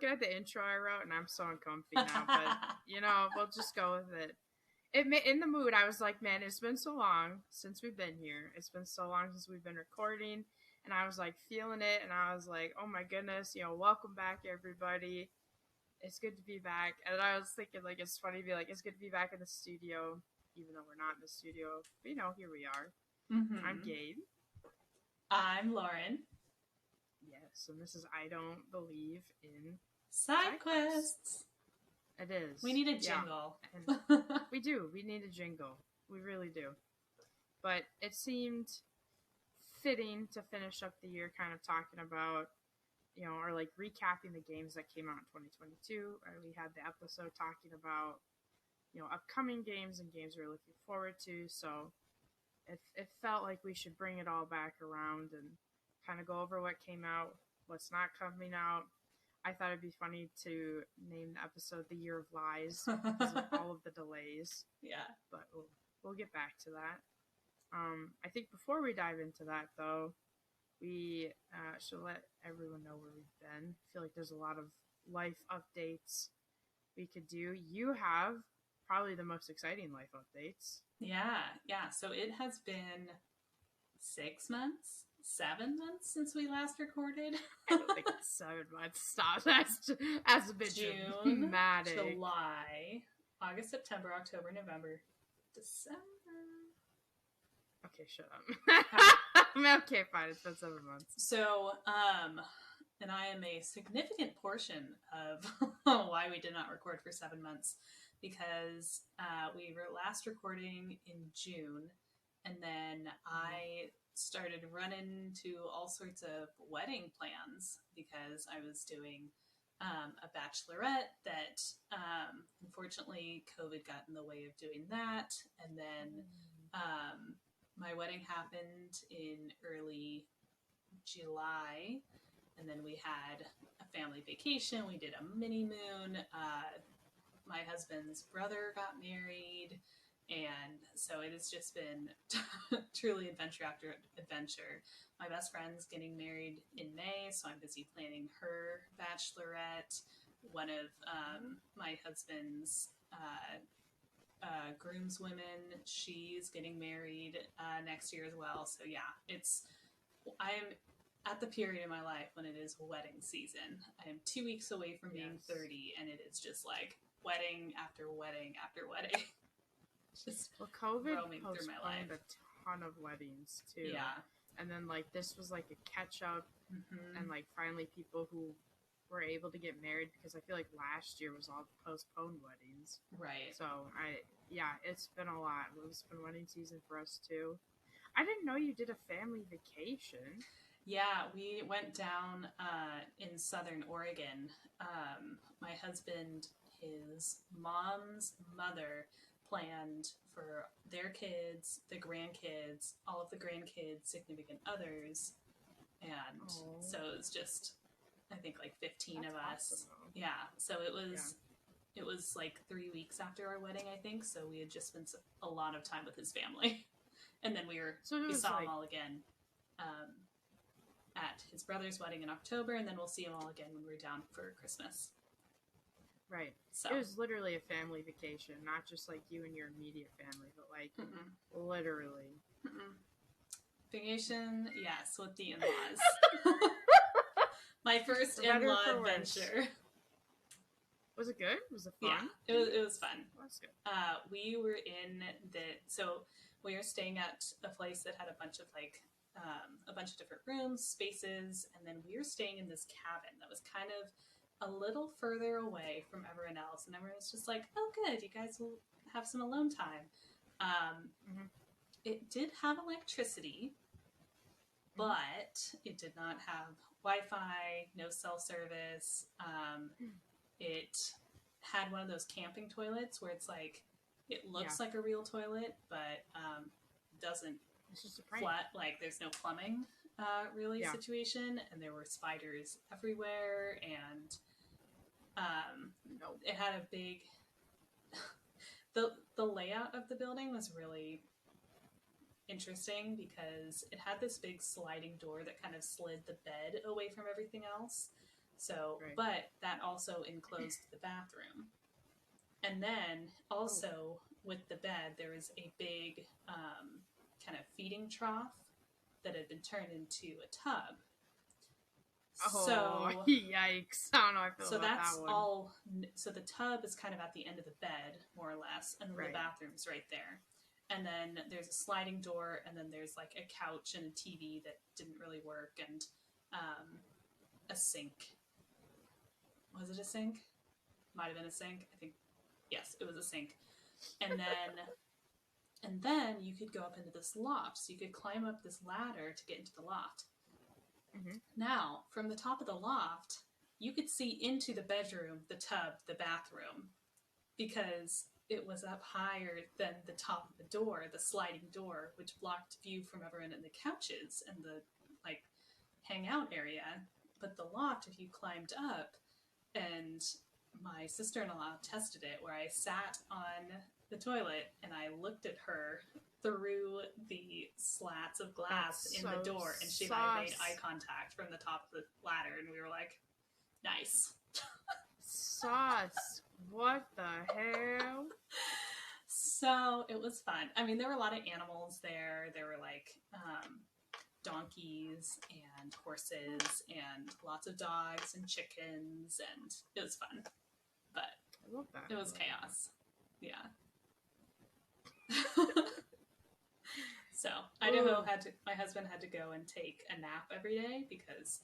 looking at the intro I wrote, and I'm so uncomfy now. But we'll just go with it. In the mood, I was like, man, it's been so long since we've been here. It's been so long since we've been recording, and I was like feeling it, and I was like, oh my goodness, welcome back, everybody. It's good to be back. And I was thinking, like, it's funny to be like, it's good to be back in the studio, even though we're not in the studio. But here we are. Mm-hmm. I'm Gabe. I'm Lauren. Yes, and this is I Don't Believe in Side Quests. It is. We need a jingle. Yeah. We do. We need a jingle. We really do. But it seemed fitting to finish up the year kind of talking about, or like recapping the games that came out in 2022. We had the episode talking about, upcoming games and games we're looking forward to. So it felt like we should bring it all back around and kind of go over what came out, what's not coming out. I thought it'd be funny to name the episode "The Year of Lies" because of all of the delays. Yeah, but we'll get back to that. I think before we dive into that, though, we should let everyone know where we've been. I feel like there's a lot of life updates we could do. You have probably the most exciting life updates. Yeah. So it has been 6 months. 7 months since we last recorded. I don't think it's 7 months. Stop. That's a bit June, dramatic. July, August, September, October, November, December. Okay, shut up. Okay, fine. It's been 7 months. So, and I am a significant portion of why we did not record for 7 months, because we were last recording in June, and then I started running to all sorts of wedding plans because I was doing a bachelorette that unfortunately COVID got in the way of doing that. And then my wedding happened in early July, and then we had a family vacation. We did a mini moon. My husband's brother got married. And so it has just been truly adventure after adventure. My best friend's getting married in May, so I'm busy planning her bachelorette. One of my husband's groomswomen, she's getting married next year as well. So yeah, I am at the period in my life when it is wedding season. I am 2 weeks away from being 30, and it is just like wedding after wedding after wedding. COVID postponed a ton of weddings too. Yeah. And then this was like a catch up, and finally people who were able to get married, because I feel like last year was all postponed weddings. Right. So it's been a lot. It's been wedding season for us too. I didn't know you did a family vacation. Yeah, we went down in Southern Oregon. My husband, his mom's mother, planned for their kids, the grandkids, all of the grandkids, significant others, and so it was just, I think, 15 That's of us. Awesome. Yeah, so it was 3 weeks after our wedding, I think. So we had just spent a lot of time with his family, and then we saw them all again at his brother's wedding in October, and then we'll see them all again when we're down for Christmas. Right. So it was literally a family vacation, not just you and your immediate family, but literally. Vacation, yes, with the in-laws. My first in-law adventure. Was it good? Was it fun? Yeah, it was fun. That's good. We were so we were staying at a place that had a bunch of different rooms, spaces, and then we were staying in this cabin that was kind of a little further away from everyone else, and everyone was just like, oh good, you guys will have some alone time. It did have electricity, but it did not have Wi-Fi, no cell service. It had one of those camping toilets where it's it looks like a real toilet, but doesn't it's just a flat, there's no plumbing situation, and there were spiders everywhere, and it had a big the layout of the building was really interesting because it had this big sliding door that kind of slid the bed away from everything else. So, Right. but that also enclosed the bathroom. And then also with the bed, there was a big kind of feeding trough that had been turned into a tub. Oh, So, yikes. I don't know how I feel so about that's that one. all. So the tub is kind of at the end of the bed, more or less, and then Right. the bathroom's right there. And then there's a sliding door, and then there's like a couch and a TV that didn't really work, and a sink. Was it a sink? Might have been a sink. I think, yes, it was a sink. And then you could go up into this loft. So you could climb up this ladder to get into the loft. Mm-hmm. Now, from the top of the loft, you could see into the bedroom, the tub, the bathroom, because it was up higher than the top of the door, the sliding door, which blocked view from everyone in the couches and the like hangout area. But the loft, if you climbed up, and my sister-in-law tested it, where I sat on the toilet and I looked at her through the slats of glass in the door, and she and I made eye contact from the top of the ladder, and we were like, nice. Sauce. What the hell? So it was fun. I mean, there were a lot of animals there. There were like donkeys and horses and lots of dogs and chickens, and it was fun. But I love that. it was chaos. Yeah. So Idaho my husband had to go and take a nap every day because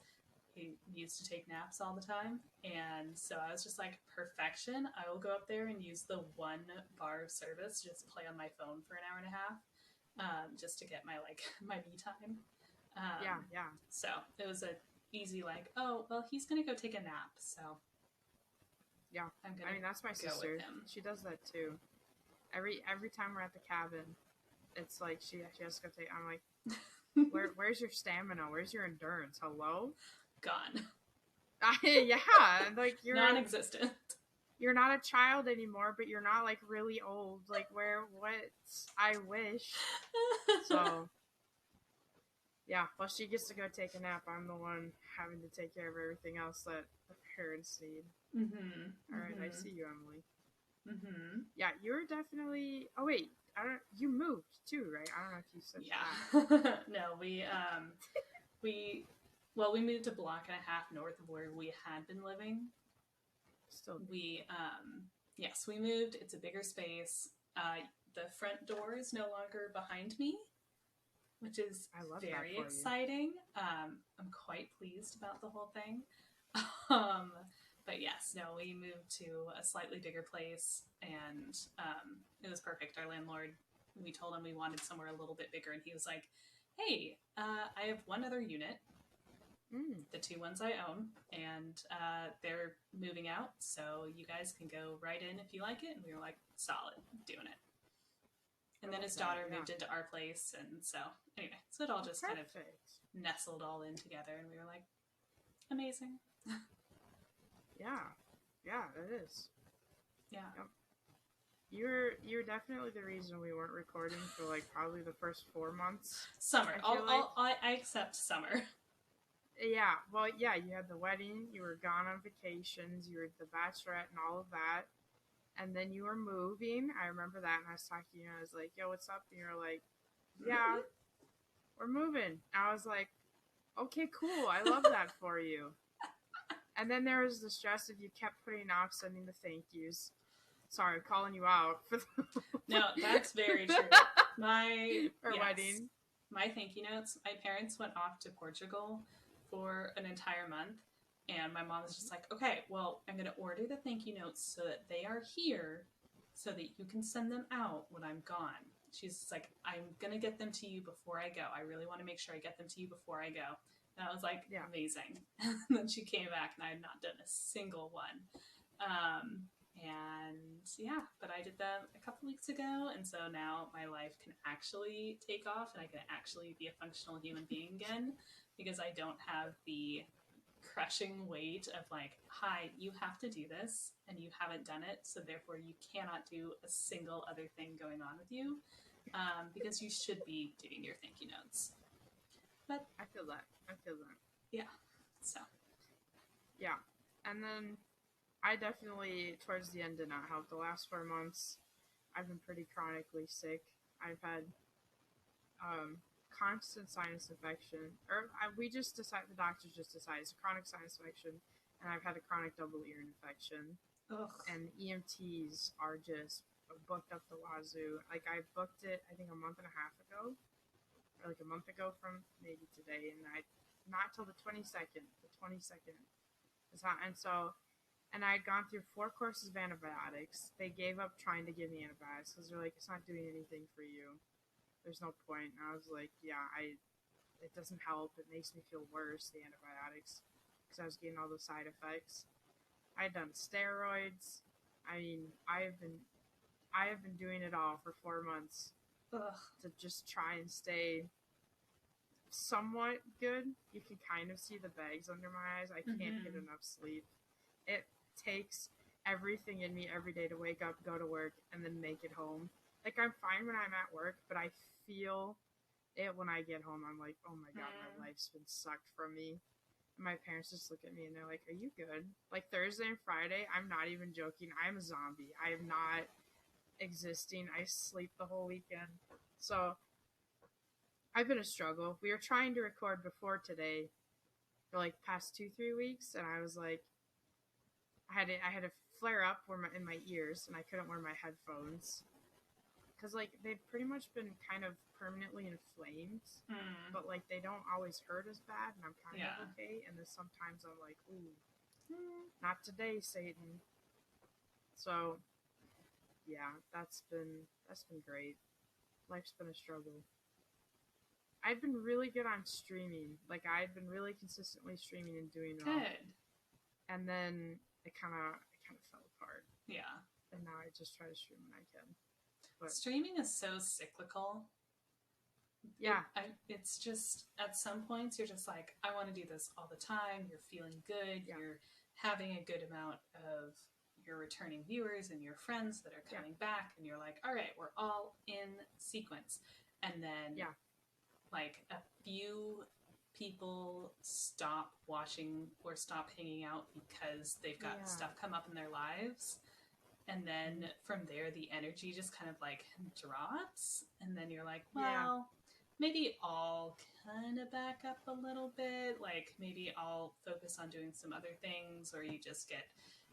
he used to take naps all the time. And so I was just like, perfection. I will go up there and use the 1 bar of service, just play on my phone for an hour and a half, just to get my my me time. Yeah. So it was a easy oh, well, he's gonna go take a nap, so yeah. I'm gonna. That's my sister. She does that too. Every time we're at the cabin, it's like she has to go take. I'm like, where's your stamina? Where's your endurance? Hello? Gone. Yeah, like you're non-existent. You're not a child anymore, but you're not like really old. Like what? I wish. So yeah, well, she gets to go take a nap. I'm the one having to take care of everything else that the parents need. Mm-hmm. All right, I see you, Emily. Mm-hmm. Yeah, you're definitely. Oh wait, you moved too, right? I don't know if you said that. No, we moved a block and a half north of where we had been living. Still, yes, we moved. It's a bigger space. The front door is no longer behind me, which is very exciting. I'm quite pleased about the whole thing. But yes, no, we moved to a slightly bigger place, and it was perfect. Our landlord, we told him we wanted somewhere a little bit bigger, and he was like, hey, I have one other unit, the 2 ones I own, and they're moving out, so you guys can go right in if you like it. And we were like, solid, doing it. And then his daughter moved into our place, and so anyway, so it all just kind of nestled all in together, and we were like, amazing. Yeah, it is. Yeah. Yep. You're definitely the reason we weren't recording for probably the first 4 months. Summer. I accept summer. Yeah, well, yeah, you had the wedding, you were gone on vacations, you were the bachelorette and all of that. And then you were moving. I remember that, and I was talking to you, and I was like, yo, what's up? And you were like, yeah, we're moving. And I was like, okay, cool. I love that for you. And then there was the stress of you kept putting off sending the thank yous. Sorry, calling you out. No, that's very true. Wedding. My thank you notes, my parents went off to Portugal for an entire month. And my mom was just like, okay, well, I'm going to order the thank you notes so that they are here so that you can send them out when I'm gone. She's like, I'm going to get them to you before I go. I really want to make sure I get them to you before I go. And I was like, yeah, amazing. And then she came back and I had not done a single one. And yeah, but I did them a couple weeks ago. And so now my life can actually take off and I can actually be a functional human being again because I don't have the crushing weight of hi, you have to do this and you haven't done it, so therefore you cannot do a single other thing going on with you, because you should be doing your thank you notes. But I feel that. Yeah. So Yeah. And then I definitely, towards the end, did not help. The last 4 months, I've been pretty chronically sick. I've had constant sinus infection, or we just decided, the doctors just decided it's a chronic sinus infection, and I've had a chronic double ear infection. Ugh. And EMTs are just booked up the wazoo. Like, I booked it, I think, a month and a half ago, or like a month ago from maybe today, and I not till the 22nd. The 22nd is not, and so, and I had gone through 4 courses of antibiotics. They gave up trying to give me antibiotics because they're like, it's not doing anything for you. There's no point. And I was like, yeah, it doesn't help. It makes me feel worse, the antibiotics, because I was getting all the side effects. I had done steroids. I mean, I have been doing it all for 4 months Ugh. to just try and stay somewhat good. You can kind of see the bags under my eyes. I can't get enough sleep. It takes everything in me every day to wake up, go to work, and then make it home. Like, I'm fine when I'm at work, but I feel it when I get home. I'm like, oh my god, my life's been sucked from me. And my parents just look at me and they're like, are you good? Like, Thursday and Friday, I'm not even joking. I'm a zombie. I am not existing. I sleep the whole weekend. So I've been a struggle. We were trying to record before today for like past 2-3 weeks, and I was like, I had a flare up in my ears, and I couldn't wear my headphones because like they've pretty much been kind of permanently inflamed, but like they don't always hurt as bad, and I'm kind of okay. And then sometimes I'm like, ooh, not today, Satan. So yeah, that's been great. Life's been a struggle. I've been really good on streaming. Like, I've been really consistently streaming and doing well. Good. And then it kind of fell apart. Yeah. And now I just try to stream when I can. But streaming is so cyclical. yeah, it's just, at some points you're just like, I want to do this all the time. You're feeling good. Yeah. You're having a good amount of your returning viewers and your friends that are coming back, and you're like, all right, we're all in sequence. And then like a few people stop watching or stop hanging out because they've got stuff come up in their lives, and then from there the energy just kind of like drops, and then you're like, well, maybe I'll kind of back up a little bit, like maybe I'll focus on doing some other things, or you just get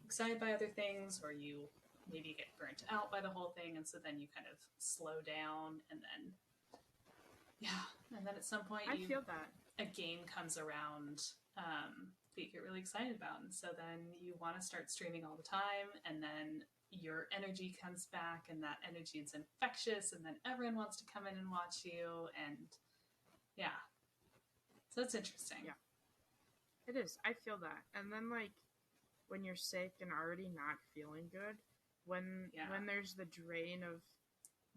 excited by other things, or you maybe get burnt out by the whole thing, and so then you kind of slow down, and then and then at some point I feel that a game comes around that you get really excited about, and so then you want to start streaming all the time, and then your energy comes back, and that energy is infectious, and then everyone wants to come in and watch you, and so it's interesting. It is. I feel that. And then like when you're sick and already not feeling good, when there's the drain of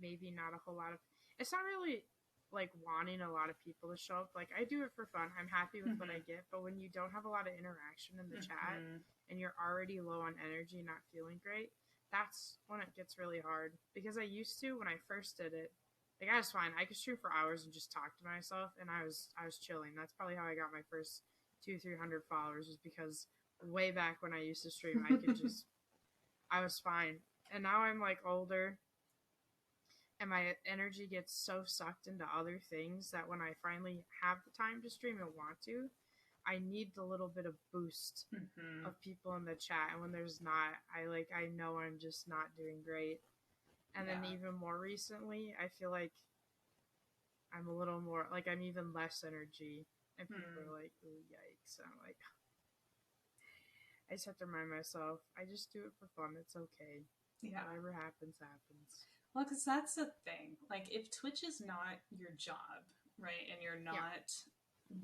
maybe not a whole lot of, it's not really like wanting a lot of people to show up. Like, I do it for fun. I'm happy with what I get, but when you don't have a lot of interaction in the chat and you're already low on energy, not feeling great, that's when it gets really hard. Because I used to, when I first did it, like, I was fine. I could stream for hours and just talk to myself, and I was chilling. That's probably how I got my first 200-300 followers, was because way back when I used to stream, I could just I was fine. And now I'm like older, and my energy gets so sucked into other things that when I finally have the time to stream and want to, I need the little bit of boost of people in the chat. And when there's not, I know I'm just not doing great. And then even more recently, I feel like I'm a little more, like, I'm even less energy. And people are like, ooh, yikes. And I'm like, I just have to remind myself, I just do it for fun. It's okay. Yeah. Whatever happens, happens. Well, because that's the thing. Like, if Twitch is not your job, right, and you're not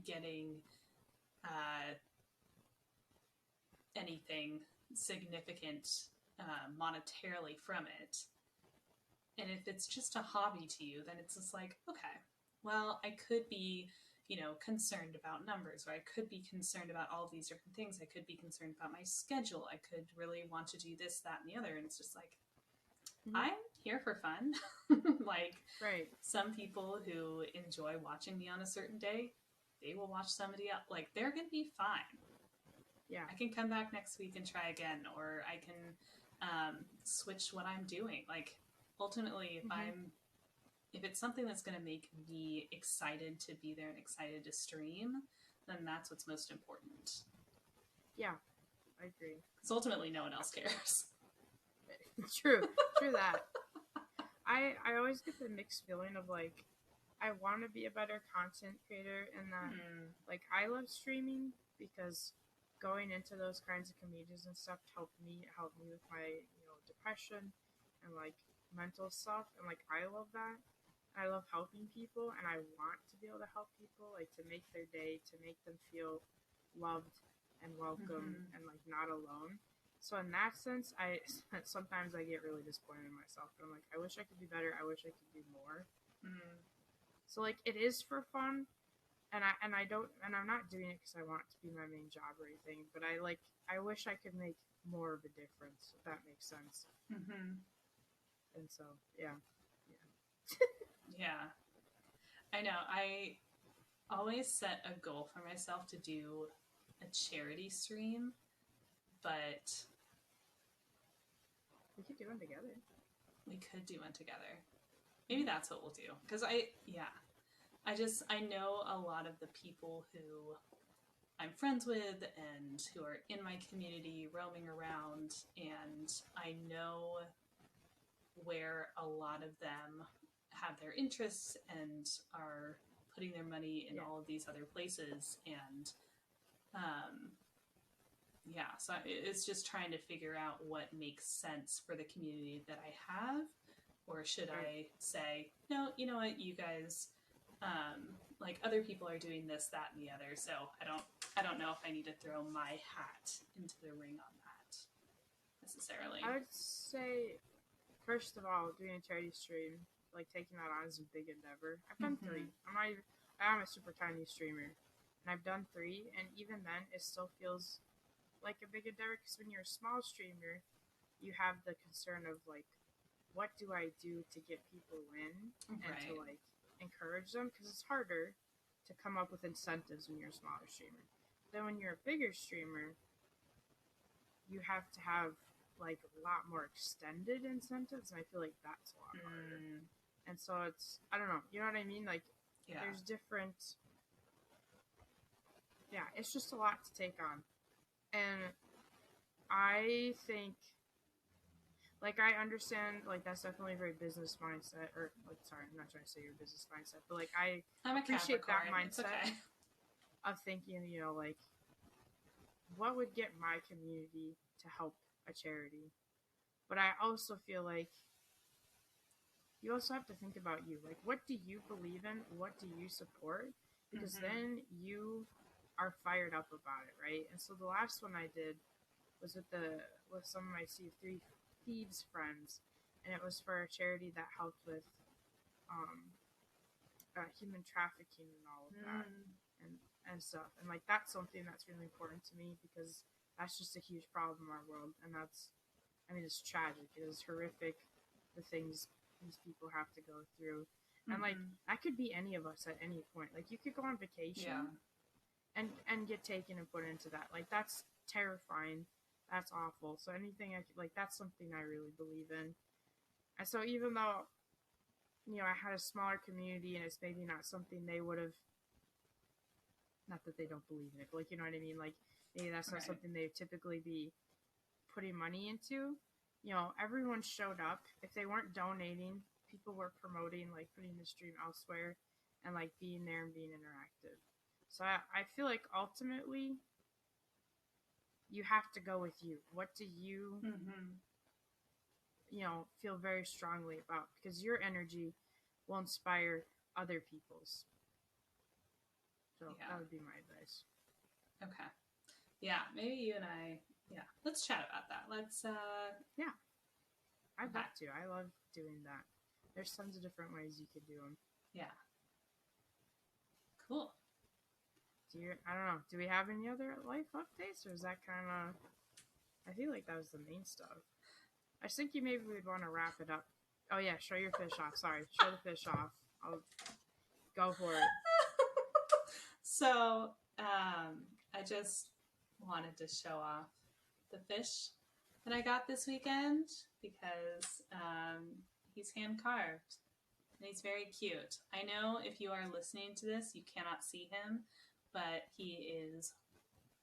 getting anything significant monetarily from it, and if it's just a hobby to you, then it's just like, okay, well, I could be, concerned about numbers, or I could be concerned about all these different things. I could be concerned about my schedule. I could really want to do this, that, and the other. And it's just like, I'm here for fun. Like, some people who enjoy watching me on a certain day, they will watch somebody else. Like, they're going to be fine. Yeah. I can come back next week and try again, or I can switch what I'm doing. Like, ultimately, if it's something that's going to make me excited to be there and excited to stream, then that's what's most important. Yeah, I agree. Because ultimately, no one else cares. True that. I always get the mixed feeling of like, I want to be a better content creator, and that like I love streaming because going into those kinds of communities and stuff helped me with my depression and like mental stuff, and like I love that. I love helping people, and I want to be able to help people, like to make their day, to make them feel loved and welcome and like not alone. So in that sense, I sometimes I get really disappointed in myself. But I'm like, I wish I could be better. I wish I could do more. So like, it is for fun, and I'm not doing it because I want it to be my main job or anything. But I wish I could make more of a difference, if that makes sense. And so yeah. Yeah, I know. I always set a goal for myself to do a charity stream, but We could do one together. We could do one together. Maybe that's what we'll do. Because I know a lot of the people who I'm friends with and who are in my community roaming around, and I know where a lot of them have their interests and are putting their money in all of these other places. And so it's just trying to figure out what makes sense for the community that I have, or should I say, no, you know what, you guys, like other people are doing this, that, and the other, so I don't know if I need to throw my hat into the ring on that necessarily. I would say, first of all, doing a charity stream, like taking that on is a big endeavor. I've done 3. I'm a super tiny streamer, and I've done 3, and even then, it still feels like a big endeavor, because when you're a small streamer, you have the concern of like, what do I do to get people in and to like encourage them, because it's harder to come up with incentives when you're a smaller streamer. Then when you're a bigger streamer, you have to have like a lot more extended incentives, and I feel like that's a lot harder. And so it's, I don't know, you know what I mean? Like, there's different, it's just a lot to take on. And I think, like, I understand, like, that's definitely a very business mindset, or, like, sorry, I'm not trying to say your business mindset, but, like, I'm appreciate that mindset of thinking, like, what would get my community to help a charity? But I also feel like you also have to think about you. Like, what do you believe in? What do you support? Because then you are fired up about it, right? And so the last one I did was with some of my Sea of Thieves friends, and it was for a charity that helped with human trafficking and all of that and stuff. And like, that's something that's really important to me, because that's just a huge problem in our world, and it's tragic. It is horrific, the things these people have to go through. And like, that could be any of us at any point. Like, you could go on vacation and get taken and put into that. Like, that's terrifying. That's awful. So anything that's something I really believe in. And so even though, I had a smaller community, and it's maybe not something they would have, not that they don't believe in it, but like, you know what I mean? Like, maybe that's not something they would typically be putting money into. Everyone showed up. If they weren't donating, people were promoting, like putting the stream elsewhere and like being there and being interactive. So I feel like ultimately you have to go with you. What do you, feel very strongly about? Because your energy will inspire other people's. So that would be my advice. Okay. Yeah, maybe you and I, let's chat about that. Let's, I'd love to. I love doing that. There's tons of different ways you could do them. Yeah. Cool. I don't know. Do we have any other life updates, or is that kind of? I feel like that was the main stuff. I was thinking maybe we'd want to wrap it up. Oh yeah, show your fish off. Sorry, show the fish off. I'll go for it. So, I just wanted to show off the fish that I got this weekend because he's hand carved and he's very cute. I know if you are listening to this, you cannot see him, but he is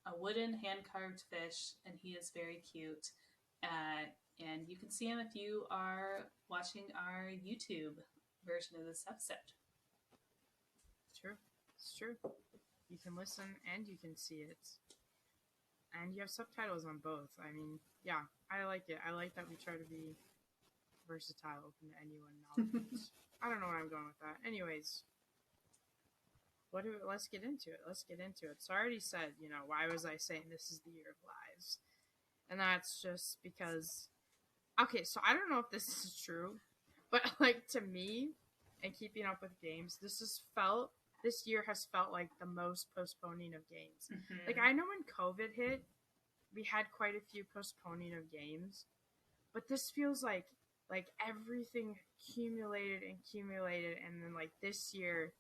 a wooden hand carved fish and he is very cute. And you can see him if you are watching our YouTube version of this episode. True. It's true. You can listen and you can see it. And you have subtitles on both. I mean, yeah, I like it. I like that we try to be versatile, open to anyone knowledge. I don't know where I'm going with that. Anyways, let's get into it. So I already said, why was I saying this is the year of lives? And that's just because, okay, so I don't know if this is true, but like to me, and keeping up with games, this year has felt like the most postponing of games. Mm-hmm. Like I know when COVID hit, we had quite a few postponing of games, but this feels like everything accumulated, and then like this year,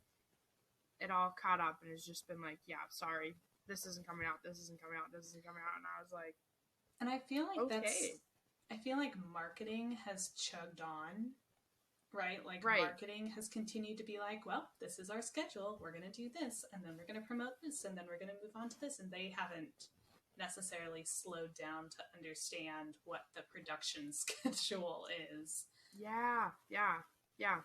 it all caught up, and it's just been like, yeah, sorry, this isn't coming out, and I was like, and I feel like okay. I feel like marketing has chugged on, right? Like marketing has continued to be like, well, this is our schedule, we're going to do this, and then we're going to promote this, and then we're going to move on to this, and they haven't necessarily slowed down to understand what the production schedule is. Yeah.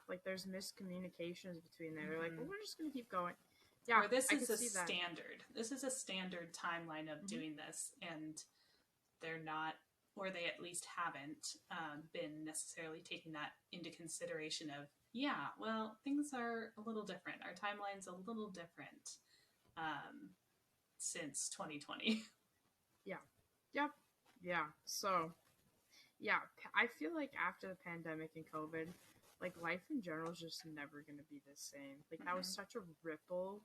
Like there's miscommunications between there. They're like, well, we're just gonna keep going. Yeah, or this is a standard. This is a standard timeline of doing this, and they're not, or they at least haven't been necessarily taking that into consideration. Of well, things are a little different. Our timeline's a little different since 2020. Yeah. So, yeah, I feel like after the pandemic and COVID, like life in general is just never going to be the same. Like that was such a ripple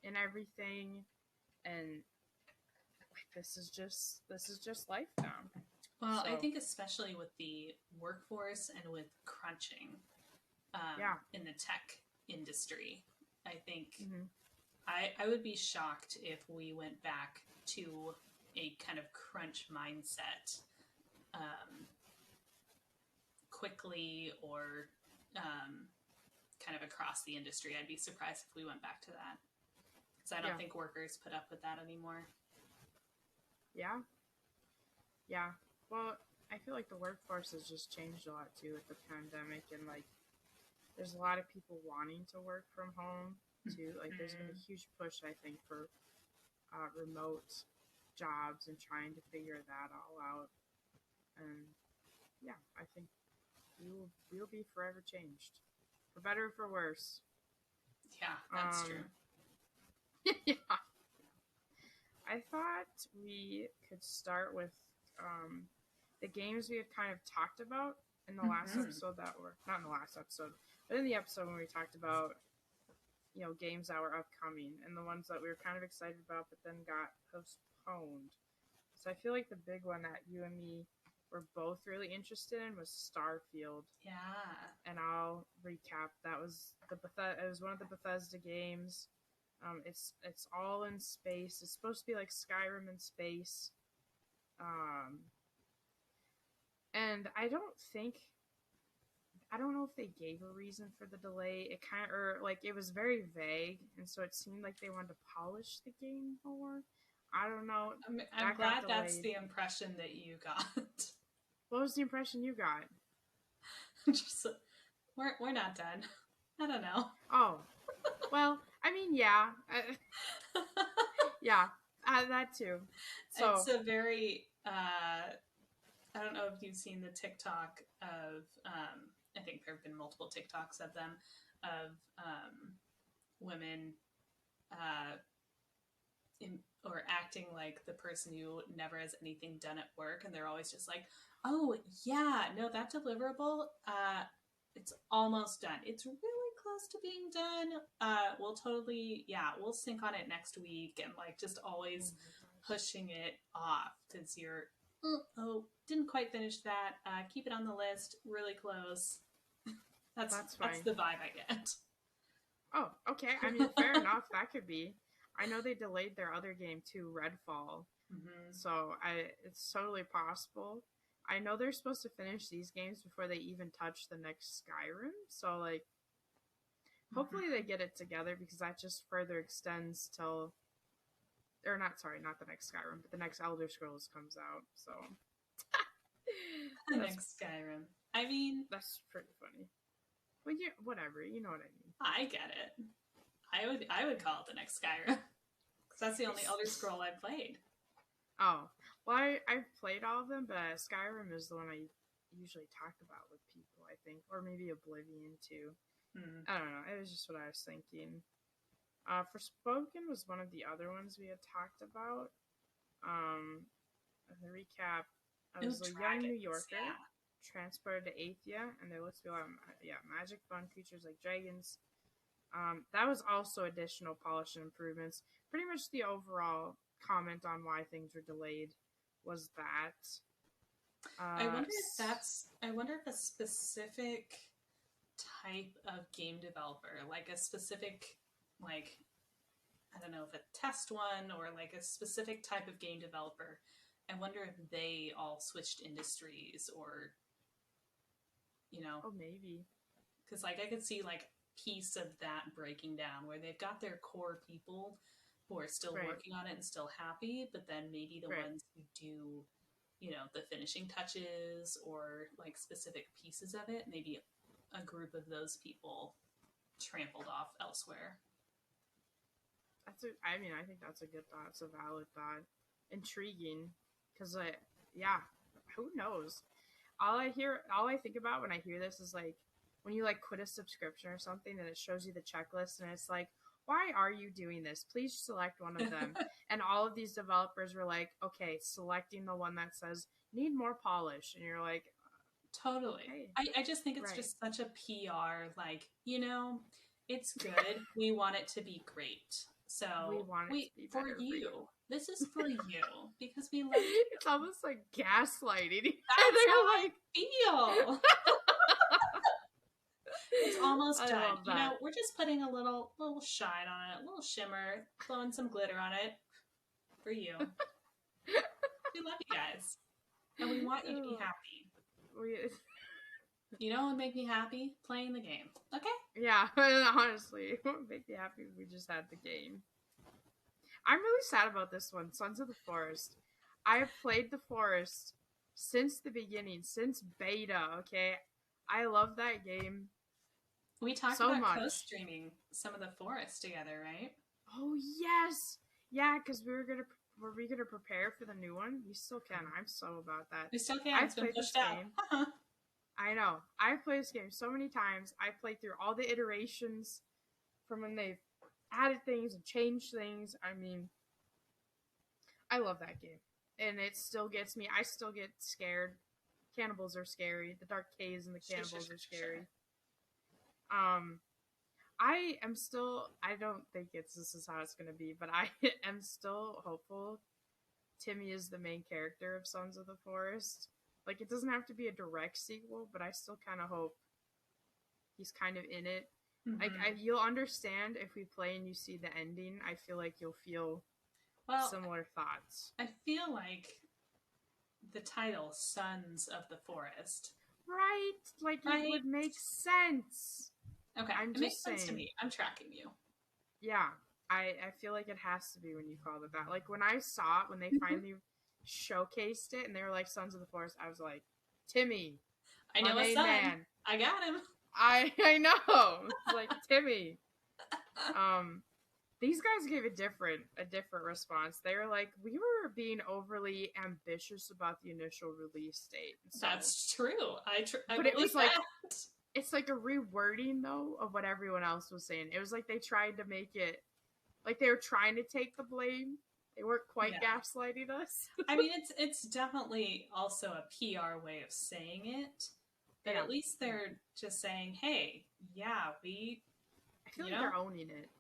in everything, and this is just life now. Well, I think especially with the workforce and with crunching in the tech industry, I think I would be shocked if we went back to a kind of crunch mindset quickly or kind of across the industry. I'd be surprised if we went back to that, because I don't think workers put up with that anymore. Yeah. Well, I feel like the workforce has just changed a lot too with the pandemic, and like there's a lot of people wanting to work from home too. Like there's been a huge push, I think, for remote jobs and trying to figure that all out. And yeah, I think we'll be forever changed, for better or for worse. Yeah, that's true. Yeah. I thought we could start with the games we had kind of talked about in the last episode that were not in the last episode, but in the episode when we talked about games that were upcoming and the ones that we were kind of excited about but then got postponed. So I feel like the big one that you and me were both really interested in was Starfield. Yeah. And I'll recap. That was it was one of the Bethesda games. It's all in space. It's supposed to be like Skyrim in space. And I don't know if they gave a reason for the delay. It kind of, or like it was very vague, and so it seemed like they wanted to polish the game more. I don't know. I'm glad that's the impression that you got. What was the impression you got? Just we're not done. I don't know. Oh, well, I mean, yeah, yeah, that too. So it's a very I don't know if you've seen the TikTok of I think there have been multiple TikToks of them of women or acting like the person who never has anything done at work, and they're always just like, oh yeah, no, that deliverable, it's almost done, it's really close to being done, we'll totally, we'll sync on it next week, and like just always pushing it off because you're didn't quite finish that, keep it on the list, really close. That's fine. That's the vibe I get. Okay, I mean, fair enough, that could be. I know they delayed their other game too, Redfall. Mm-hmm. So it's totally possible. I know they're supposed to finish these games before they even touch the next Skyrim. So like, Mm-hmm. hopefully they get it together because that just further extends till, or not, sorry, not the next Skyrim, but the next Elder Scrolls comes out. So The that's next Skyrim. I mean, that's pretty funny. Well, yeah, whatever. You know what I mean. I get it. I would call it the next Skyrim because that's the only Elder Scroll I've played. Oh, well, I've played all of them, but Skyrim is the one I usually talk about with people, I think, or maybe Oblivion too. Hmm. I don't know. It was just what I was thinking. Forspoken was one of the other ones we had talked about. The recap, I Ooh, was a young New dragons. Yorker transported to Athia, and there looks to be a lot of magic fun creatures like dragons. That was also additional polish and improvements. Pretty much the overall comment on why things were delayed was that. I wonder if a specific type of game developer, like a specific, like, I don't know if a test one or like a specific type of game developer, I wonder if they all switched industries or, you know, Oh, maybe. because like I could see like piece of that breaking down where they've got their core people who are still Right. working on it and still happy, but then maybe the Right. ones who do, the finishing touches or like specific pieces of it, maybe a group of those people trampled off elsewhere. I think that's a good thought. It's a valid thought. Intriguing. Because, yeah, who knows? All I think about when I hear this is like when you like quit a subscription or something and it shows you the checklist and it's like, why are you doing this? Please select one of them. And all of these developers were like, okay, selecting the one that says need more polish. And you're like, Totally. hey, I just think it's right. just such a PR, like, it's good. We want it to be great. So We want it to be for better for you. you. This is for you because we love you. It's almost like gaslighting. That's how They're I like, feel. It's almost I done. love that. We're just putting a little shine on it, a little shimmer, throwing some glitter on it for you. We love you guys. And we want you to be happy. You know what would make me happy? Playing the game. Okay? Yeah, honestly, it would make me happy if we just had the game. I'm really sad about this one, Sons of the Forest. I have played the Forest since the beginning, since beta, okay? I love that game We talked so about much. co-streaming some of the forest together, right? Oh, yes! Yeah, because were we gonna prepare for the new one? We still can. I'm so about that. We still can. It's I've been played this pushed out. game. I know. I've played this game so many times. I've played through all the iterations from when they've added things and changed things. I mean, I love that game. And it still gets me. I still get scared. Cannibals are scary. The dark caves and the cannibals are scary. I am still. I don't think this is how it's going to be, but I am still hopeful Timmy is the main character of Sons of the Forest. Like, it doesn't have to be a direct sequel, but I still kind of hope he's kind of in it. Mm-hmm. Like, you'll understand if we play and you see the ending. I feel like you'll feel similar thoughts. I feel like the title, Sons of the Forest. Right? Like, it would make sense. Okay, it makes sense to me. I'm tracking you. Yeah, I feel like it has to be when you call it that. Like, when I saw it, when they finally showcased it and they were like Sons of the Forest, I was like, Timmy, I know a son. Man. I got him. I know. It's like Timmy. These guys gave a different response. They were like, we were being overly ambitious about the initial release date. So, that's true. But it was like it's like a rewording though of what everyone else was saying. It was like they tried to make it like they were trying to take the blame. They weren't quite gaslighting us. I mean, it's definitely also a PR way of saying it, but at least they're just saying, "Hey, yeah, we." I feel like they're owning it.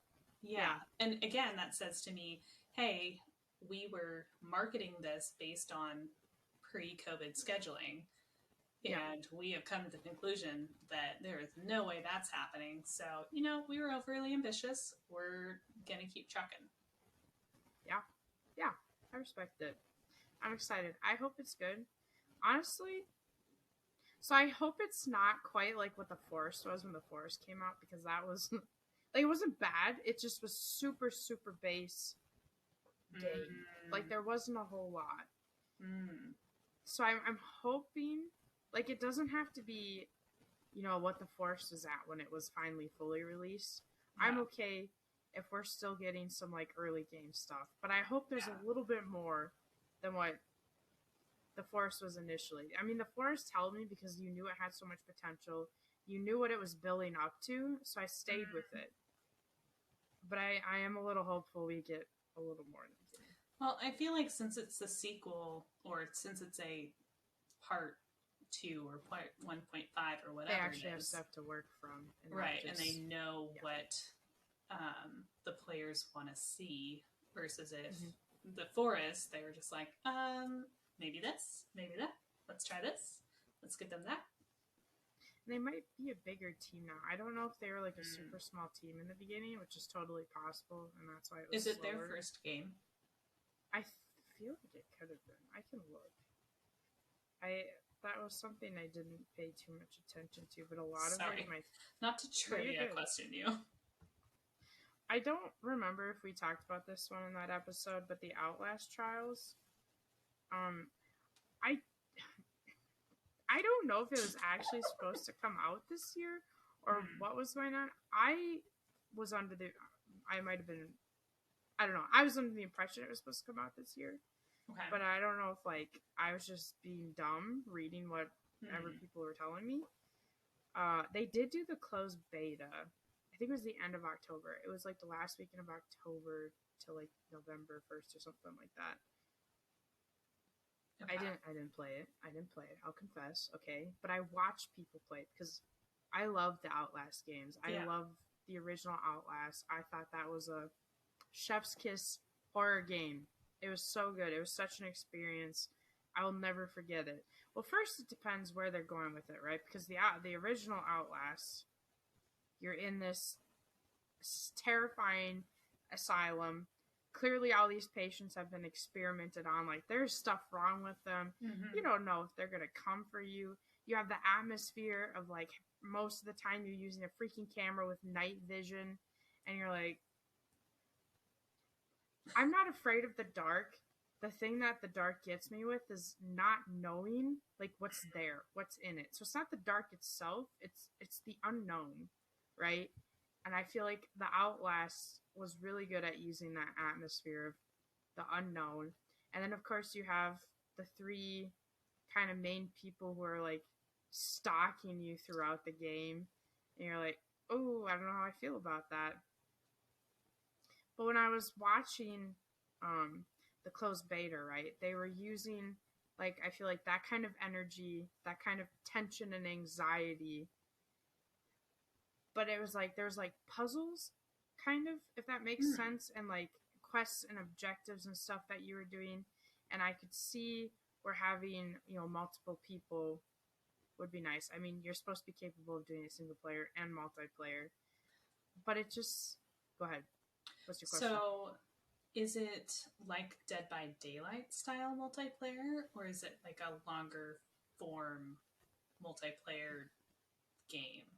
Yeah, and again, that says to me, "Hey, we were marketing this based on pre-COVID scheduling, and we have come to the conclusion that there is no way that's happening. So, we were overly ambitious. We're gonna keep trucking." Yeah. I respect it. I'm excited. I hope it's good. Honestly, so I hope it's not quite like what the Forest was when the Forest came out, because that was like, it wasn't bad. It just was super super base game. Like there wasn't a whole lot. Mm. So I'm hoping, like, it doesn't have to be, what the Forest was at when it was finally fully released. Yeah. I'm okay if we're still getting some like early game stuff, but I hope there's a little bit more than what the Forest was initially. I mean, the Forest held me because you knew it had so much potential. You knew what it was building up to, so I stayed with it. But I am a little hopeful we get a little more than that. Well, I feel like since it's a sequel, or since it's a part 2 or part 1.5 or whatever, they actually have stuff to work from, right? And they know what the players want to see, versus if the Forest, they were just like, maybe this, maybe that. Let's try this. Let's give them that. They might be a bigger team now. I don't know if they were like a super small team in the beginning, which is totally possible, and that's why it was. Is it their first game? I feel like it could have been. I can look. That was something I didn't pay too much attention to, but a lot of it, not to trivia question you. I don't remember if we talked about this one in that episode, but the Outlast trials. I don't know if it was actually supposed to come out this year or what was going on. I was under the impression it was supposed to come out this year. Okay. But I don't know if like I was just being dumb reading whatever people were telling me. They did do the closed beta. I think it was the end of October. It was like the last weekend of October to like November 1st or something like that. Okay. I didn't play it. I'll confess. Okay. But I watched people play it because I love the Outlast games. I love the original Outlast. I thought that was a chef's kiss horror game. It was so good. It was such an experience. I will never forget it. Well, first it depends where they're going with it, right? Because the original Outlast, you're in this terrifying asylum. Clearly all these patients have been experimented on. Like, there's stuff wrong with them. You don't know if they're going to come for you. You have the atmosphere of, like, most of the time you're using a freaking camera with night vision. And you're like, I'm not afraid of the dark. The thing that the dark gets me with is not knowing, like, what's there, what's in it. So it's not the dark itself. It's the unknown, right? And I feel like the Outlast was really good at using that atmosphere of the unknown. And then, of course, you have the 3 kind of main people who are, like, stalking you throughout the game. And you're like, oh, I don't know how I feel about that. But when I was watching the closed beta, right, they were using, like, I feel like that kind of energy, that kind of tension and anxiety. But it was like, there's like puzzles, kind of, if that makes sense, and like quests and objectives and stuff that you were doing. And I could see where having, multiple people would be nice. I mean, you're supposed to be capable of doing it single player and multiplayer. But it just... Go ahead. What's your question? So, is it like Dead by Daylight style multiplayer, or is it like a longer form multiplayer game?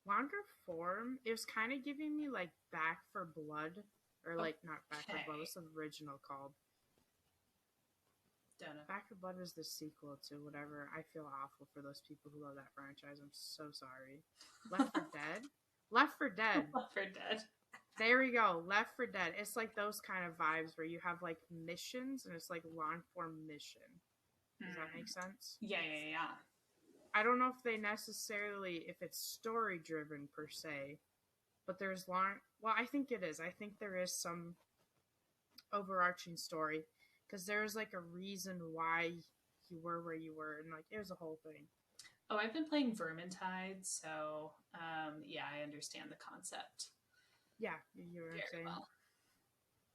Longer form. It was kind of giving me like Back 4 Blood, or like not Back 4 Blood. What's the original called? Don't know. Back 4 Blood was the sequel to whatever. I feel awful for those people who love that franchise. I'm so sorry. Left 4 Dead. Left 4 Dead. Left 4 Dead. There we go. Left 4 Dead. It's like those kind of vibes where you have like missions, and it's like long form mission. Does that make sense? Yeah. I don't know if they necessarily, if it's story driven per se, but there's well, I think it is. I think there is some overarching story, because there's like a reason why you were where you were, and like it was a whole thing. Oh, I've been playing Vermintide, so yeah, I understand the concept. Yeah, you were saying. Well.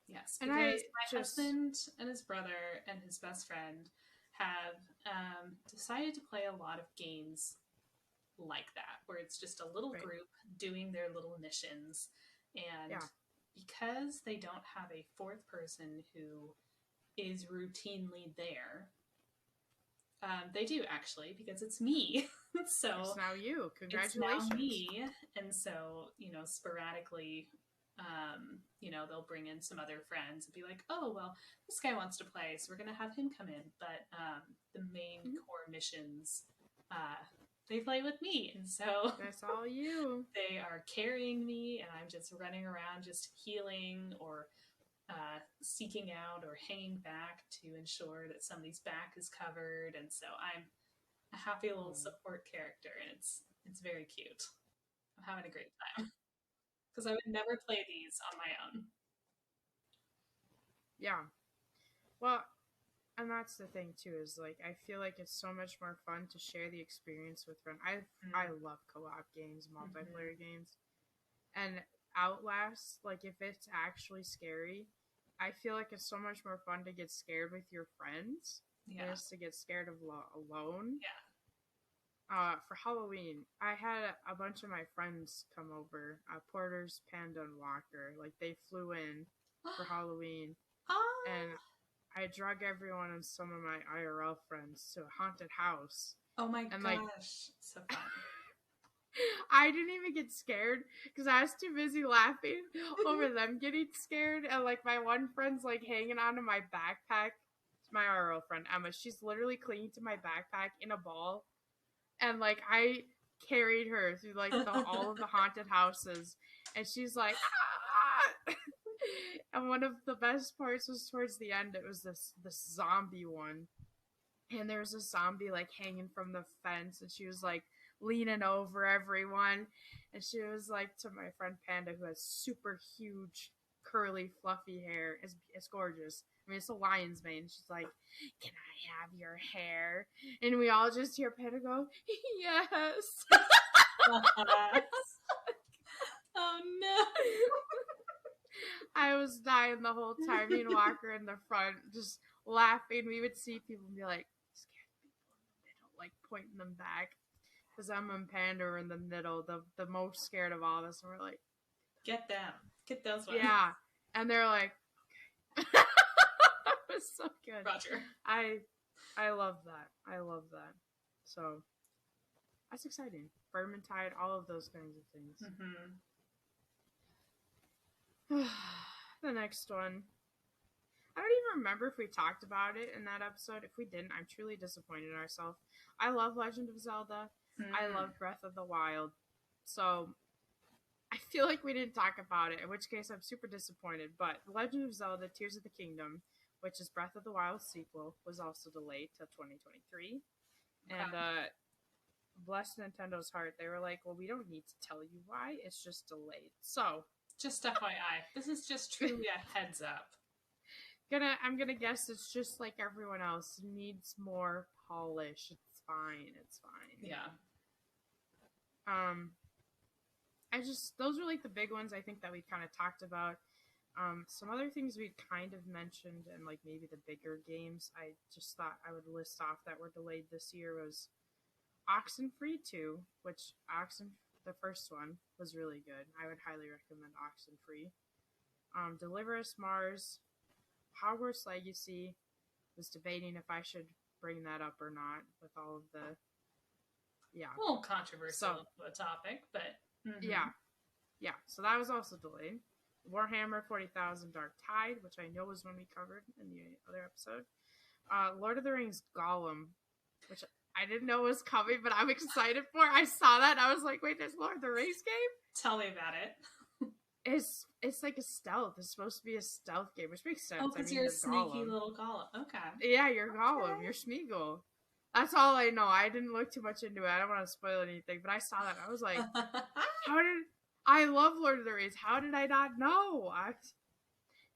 Yes, and because my husband and his brother and his best friend have decided to play a lot of games like that, where it's just a little group doing their little missions. And because they don't have a 4th person who is routinely there. They do, actually, because it's me. So It's now you. it's now Congratulations. me. And so, sporadically, they'll bring in some other friends and be like, oh, well, this guy wants to play, so we're going to have him come in. But the main core missions, they play with me. And so That's all you. they are carrying me, and I'm just running around, just healing or seeking out or hanging back to ensure that somebody's back is covered. And so I'm a happy little support character, and it's very cute. I'm having a great time because I would never play these on my own. Yeah. Well, and that's the thing too, is like I feel like it's so much more fun to share the experience with friends. I love co-op games, multiplayer games. And Outlast, like if it's actually scary, I feel like it's so much more fun to get scared with your friends than it is to get scared of alone. Yeah. For Halloween, I had a bunch of my friends come over. Porter's, Panda, and Walker. Like they flew in for Halloween, and I drug everyone and some of my IRL friends to a haunted house. Oh my and, gosh, like, so fun. I didn't even get scared because I was too busy laughing over them getting scared. And like my one friend's like hanging onto my backpack. It's my IRL friend Emma. She's literally clinging to my backpack in a ball, and like I carried her through like all of the haunted houses, and she's like, ah! And one of the best parts was towards the end. It was this zombie one, and there was a zombie like hanging from the fence, and she was like leaning over everyone, and she was like to my friend Panda, who has super huge curly fluffy hair. It's gorgeous. I mean, it's a lion's mane. She's like, can I have your hair? And we all just hear Panda go, yes. Oh no. I was dying the whole time. Me and Walker in the front just laughing. We would see people and be like, scared people in the middle, like pointing them back. Because Emma and Panda are in the middle, the most scared of all of us. And we're like, get them. Get those ones. yeah. And they're like, that was so good. Roger. I love that. I love that. So, that's exciting. Vermintide, all of those kinds of things. The next one. I don't even remember if we talked about it in that episode. If we didn't, I'm truly disappointed in ourselves. I love Legend of Zelda. I love Breath of the Wild. So, I feel like we didn't talk about it, in which case I'm super disappointed. But Legend of Zelda Tears of the Kingdom, which is Breath of the Wild sequel, was also delayed till 2023. Okay. And bless Nintendo's heart, they were like, well, we don't need to tell you why, it's just delayed. So, just FYI, this is just truly a heads up. I'm gonna guess it's just like everyone else. It needs more polish. It's fine. Yeah. Those are like the big ones I think that we kind of talked about. Some other things we kind of mentioned, and like maybe the bigger games I just thought I would list off that were delayed this year was Oxenfree 2, which the first one was really good. I would highly recommend Oxenfree. Deliver Us Mars, Hogwarts Legacy. Was debating if I should bring that up or not with all of the a little controversial topic, but yeah. So that was also delayed. Warhammer 40,000 Dark Tide, which I know was one we covered in the other episode. Lord of the Rings Gollum, which I didn't know was coming, but I'm excited for. I saw that and I was like, wait, there's Lord of the Rings game? Tell me about it. It's like a stealth. It's supposed to be a stealth game, which makes sense. Oh, because you're a sneaky little Gollum. Okay. Yeah, you're Gollum. You're Smeagol. That's all I know. I didn't look too much into it. I don't want to spoil anything, but I saw that. I was like, I love Lord of the Rings. How did I not know?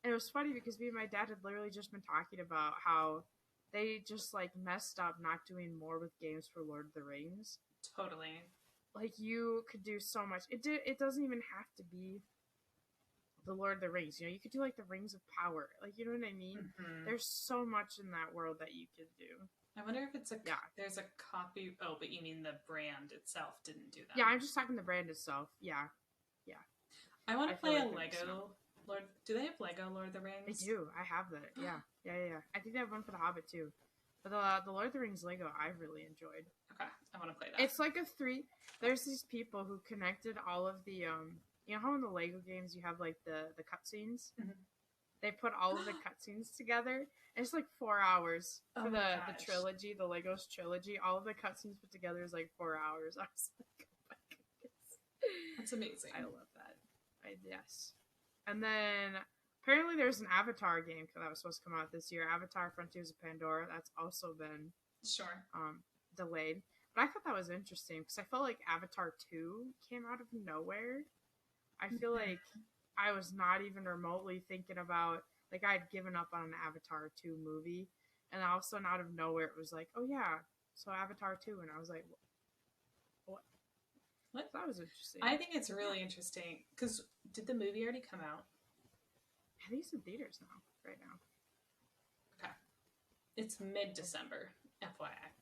And it was funny because me and my dad had literally just been talking about how they just like messed up not doing more with games for Lord of the Rings. Totally. Like you could do so much. It doesn't even have to be the Lord of the Rings. You know, you could do like the Rings of Power. Like, you know what I mean? There's so much in that world that you could do. I wonder if it's there's a copy. Oh, but you mean the brand itself didn't do that? Yeah, I'm just talking the brand itself. Yeah. I want to play a Lego Do they have Lego Lord of the They Rings? do. I have that. Yeah. I think they have one for the Hobbit too. But the Lord of the Rings Lego, I really enjoyed. Okay, I want to play that. It's like a three. There's these people who connected all of the You know how in the Lego games you have like the cutscenes. Mhm. They put all of the cutscenes together. And it's like 4 hours Oh for my the gosh. trilogy, the Legos trilogy. All of the cutscenes put together is like 4 hours. I was like, oh my goodness. That's amazing. I love that. Yes. And then apparently there's an Avatar game that was supposed to come out this year. Avatar: Frontiers of Pandora. That's also been Sure. delayed. But I thought that was interesting because I felt like Avatar 2 came out of nowhere. I feel like I was not even remotely thinking about, like, I'd given up on an Avatar 2 movie, and all of a sudden out of nowhere it was like, oh yeah, so Avatar 2, and I was like, what? What? That was interesting. I think it's really interesting because did the movie already come out? I think it's in theaters now, right now. Okay, it's mid-December, FYI.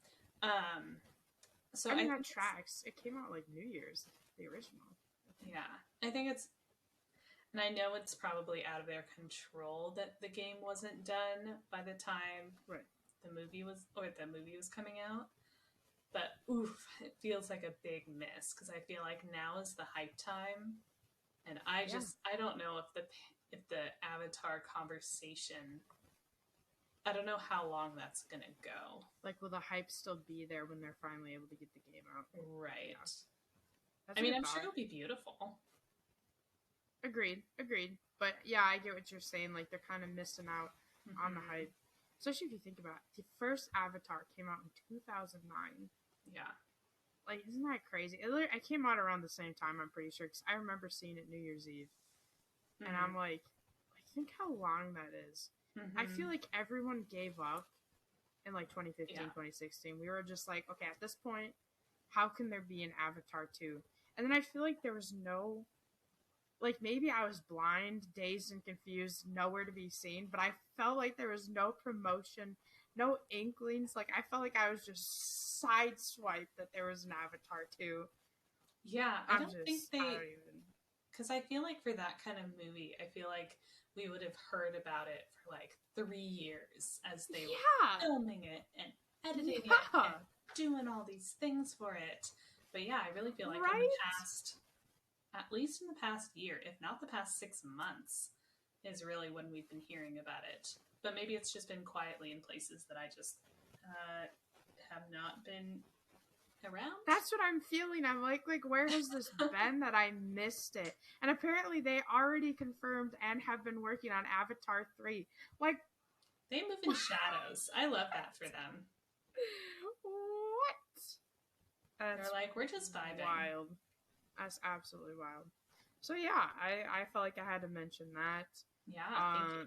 So I mean, that tracks. It came out like New Year's, the original. Yeah, I think it's, and I know it's probably out of their control that the game wasn't done by the time the movie was coming out. But oof, it feels like a big miss because I feel like now is the hype time, and I don't know if the Avatar conversation. I don't know how long that's gonna go. Like, will the hype still be there when they're finally able to get the game out? Right. Yeah. I mean, I'm sure it'll be beautiful. Agreed. But yeah, I get what you're saying. Like, they're kind of missing out on the hype. Especially if you think about it. The first Avatar came out in 2009. Yeah. Like, isn't that crazy? It came out around the same time, I'm pretty sure, because I remember seeing it New Year's Eve. And I'm like, think how long that is. I feel like everyone gave up in like 2015, 2016. We were just like, okay, at this point, how can there be an Avatar 2? And then I feel like there was no, like, maybe I was blind, dazed, and confused, nowhere to be seen, but I felt like there was no promotion, no inklings. Like, I felt like I was just sideswiped that there was an Avatar 2. Yeah, I don't think they, because I feel like for that kind of movie, I feel like we would have heard about it for like 3 years as they were filming it and editing it and doing all these things for it. But yeah, I really feel like in the past, at least in the past year, if not the past 6 months, is really when we've been hearing about it. But maybe it's just been quietly in places that I just have not been around. That's what I'm feeling. I'm like, where has this been that I missed it? And apparently they already confirmed and have been working on Avatar 3. Like, they move in shadows. I love that for them. What? They're like, we're just vibing. Wild. That's absolutely wild. So yeah, I felt like I had to mention that. Yeah, thank you.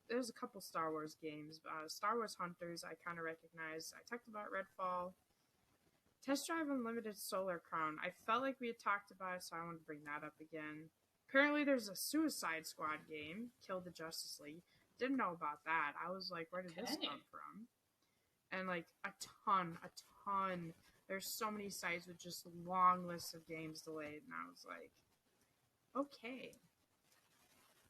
There's a couple Star Wars games. Star Wars Hunters, I kind of recognize. I talked about Redfall. Test Drive Unlimited Solar Crown. I felt like we had talked about it, so I want to bring that up again. Apparently there's a Suicide Squad game, Kill the Justice League. Didn't know about that. I was like, where did this come from? And like a ton. There's so many sites with just long lists of games delayed, and I was like, okay.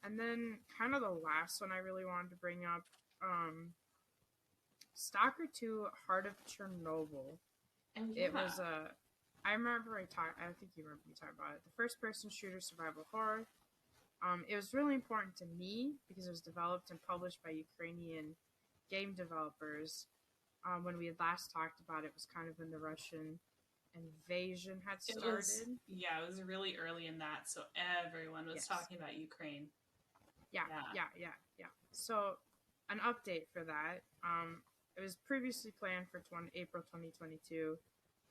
And then kind of the last one I really wanted to bring up, Stalker 2 Heart of Chernobyl. It was I think you remember me talking about it. The first-person shooter survival horror. It was really important to me because it was developed and published by Ukrainian game developers. When we had last talked about it, was kind of when the Russian invasion had started. It was really early in that, so everyone was talking about Ukraine. Yeah. So, an update for that. It was previously planned for April 2022.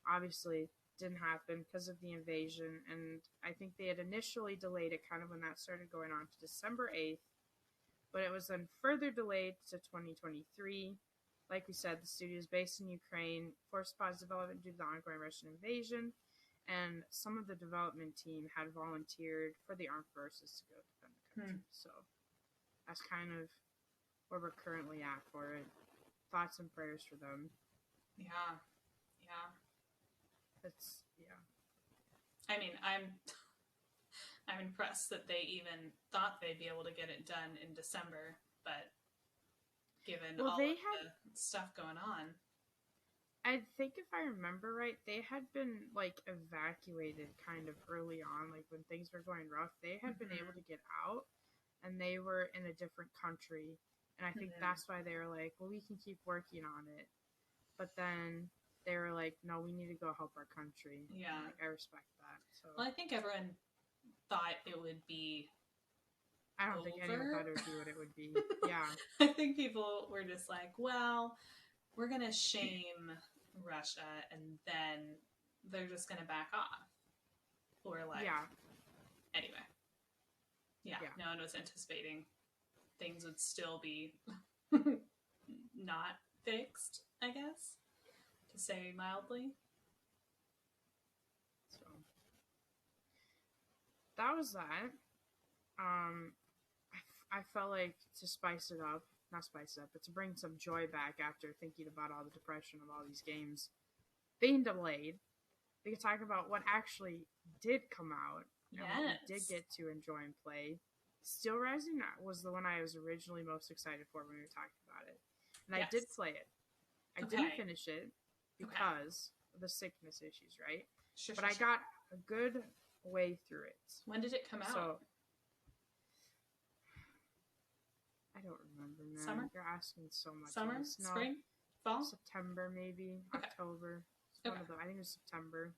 Obviously, didn't happen because of the invasion, and I think they had initially delayed it kind of when that started going on to December 8th, but it was then further delayed to 2023. Like we said, the studio is based in Ukraine, forced pause development due to the ongoing Russian invasion, and some of the development team had volunteered for the armed forces to go defend the country. So that's kind of where we're currently at for it. Thoughts and prayers for them. Yeah. It's, yeah. I mean, I'm impressed that they even thought they'd be able to get it done in December, but given Well, all they of had, the stuff going on. I think if I remember right, they had been like evacuated kind of early on, like when things were going rough. They had been able to get out and they were in a different country. And I think that's why they were like, well, we can keep working on it. But then they were like, no, we need to go help our country. Yeah. Like, I respect that. So Well, I think everyone thought it would be I don't think anyone thought it would be what it would be. Yeah. I think people were just like, well, we're going to shame Russia and then they're just going to back off. Or like, Yeah. Anyway. Yeah, no one was anticipating things would still be not fixed, I guess, to say mildly. So that was that. I felt like to spice it up, not spice it up, but to bring some joy back after thinking about all the depression of all these games being delayed. We could talk about what actually did come out and what we did get to enjoy and play. Steel Rising was the one I was originally most excited for when we were talking about it. And I did play it. I didn't finish it because of the sickness issues, right? But I got a good way through it. When did it come out? So, I don't remember now. Summer? You're asking so much. Summer? No, spring? Fall? September, maybe. October. One of them. I think it was September.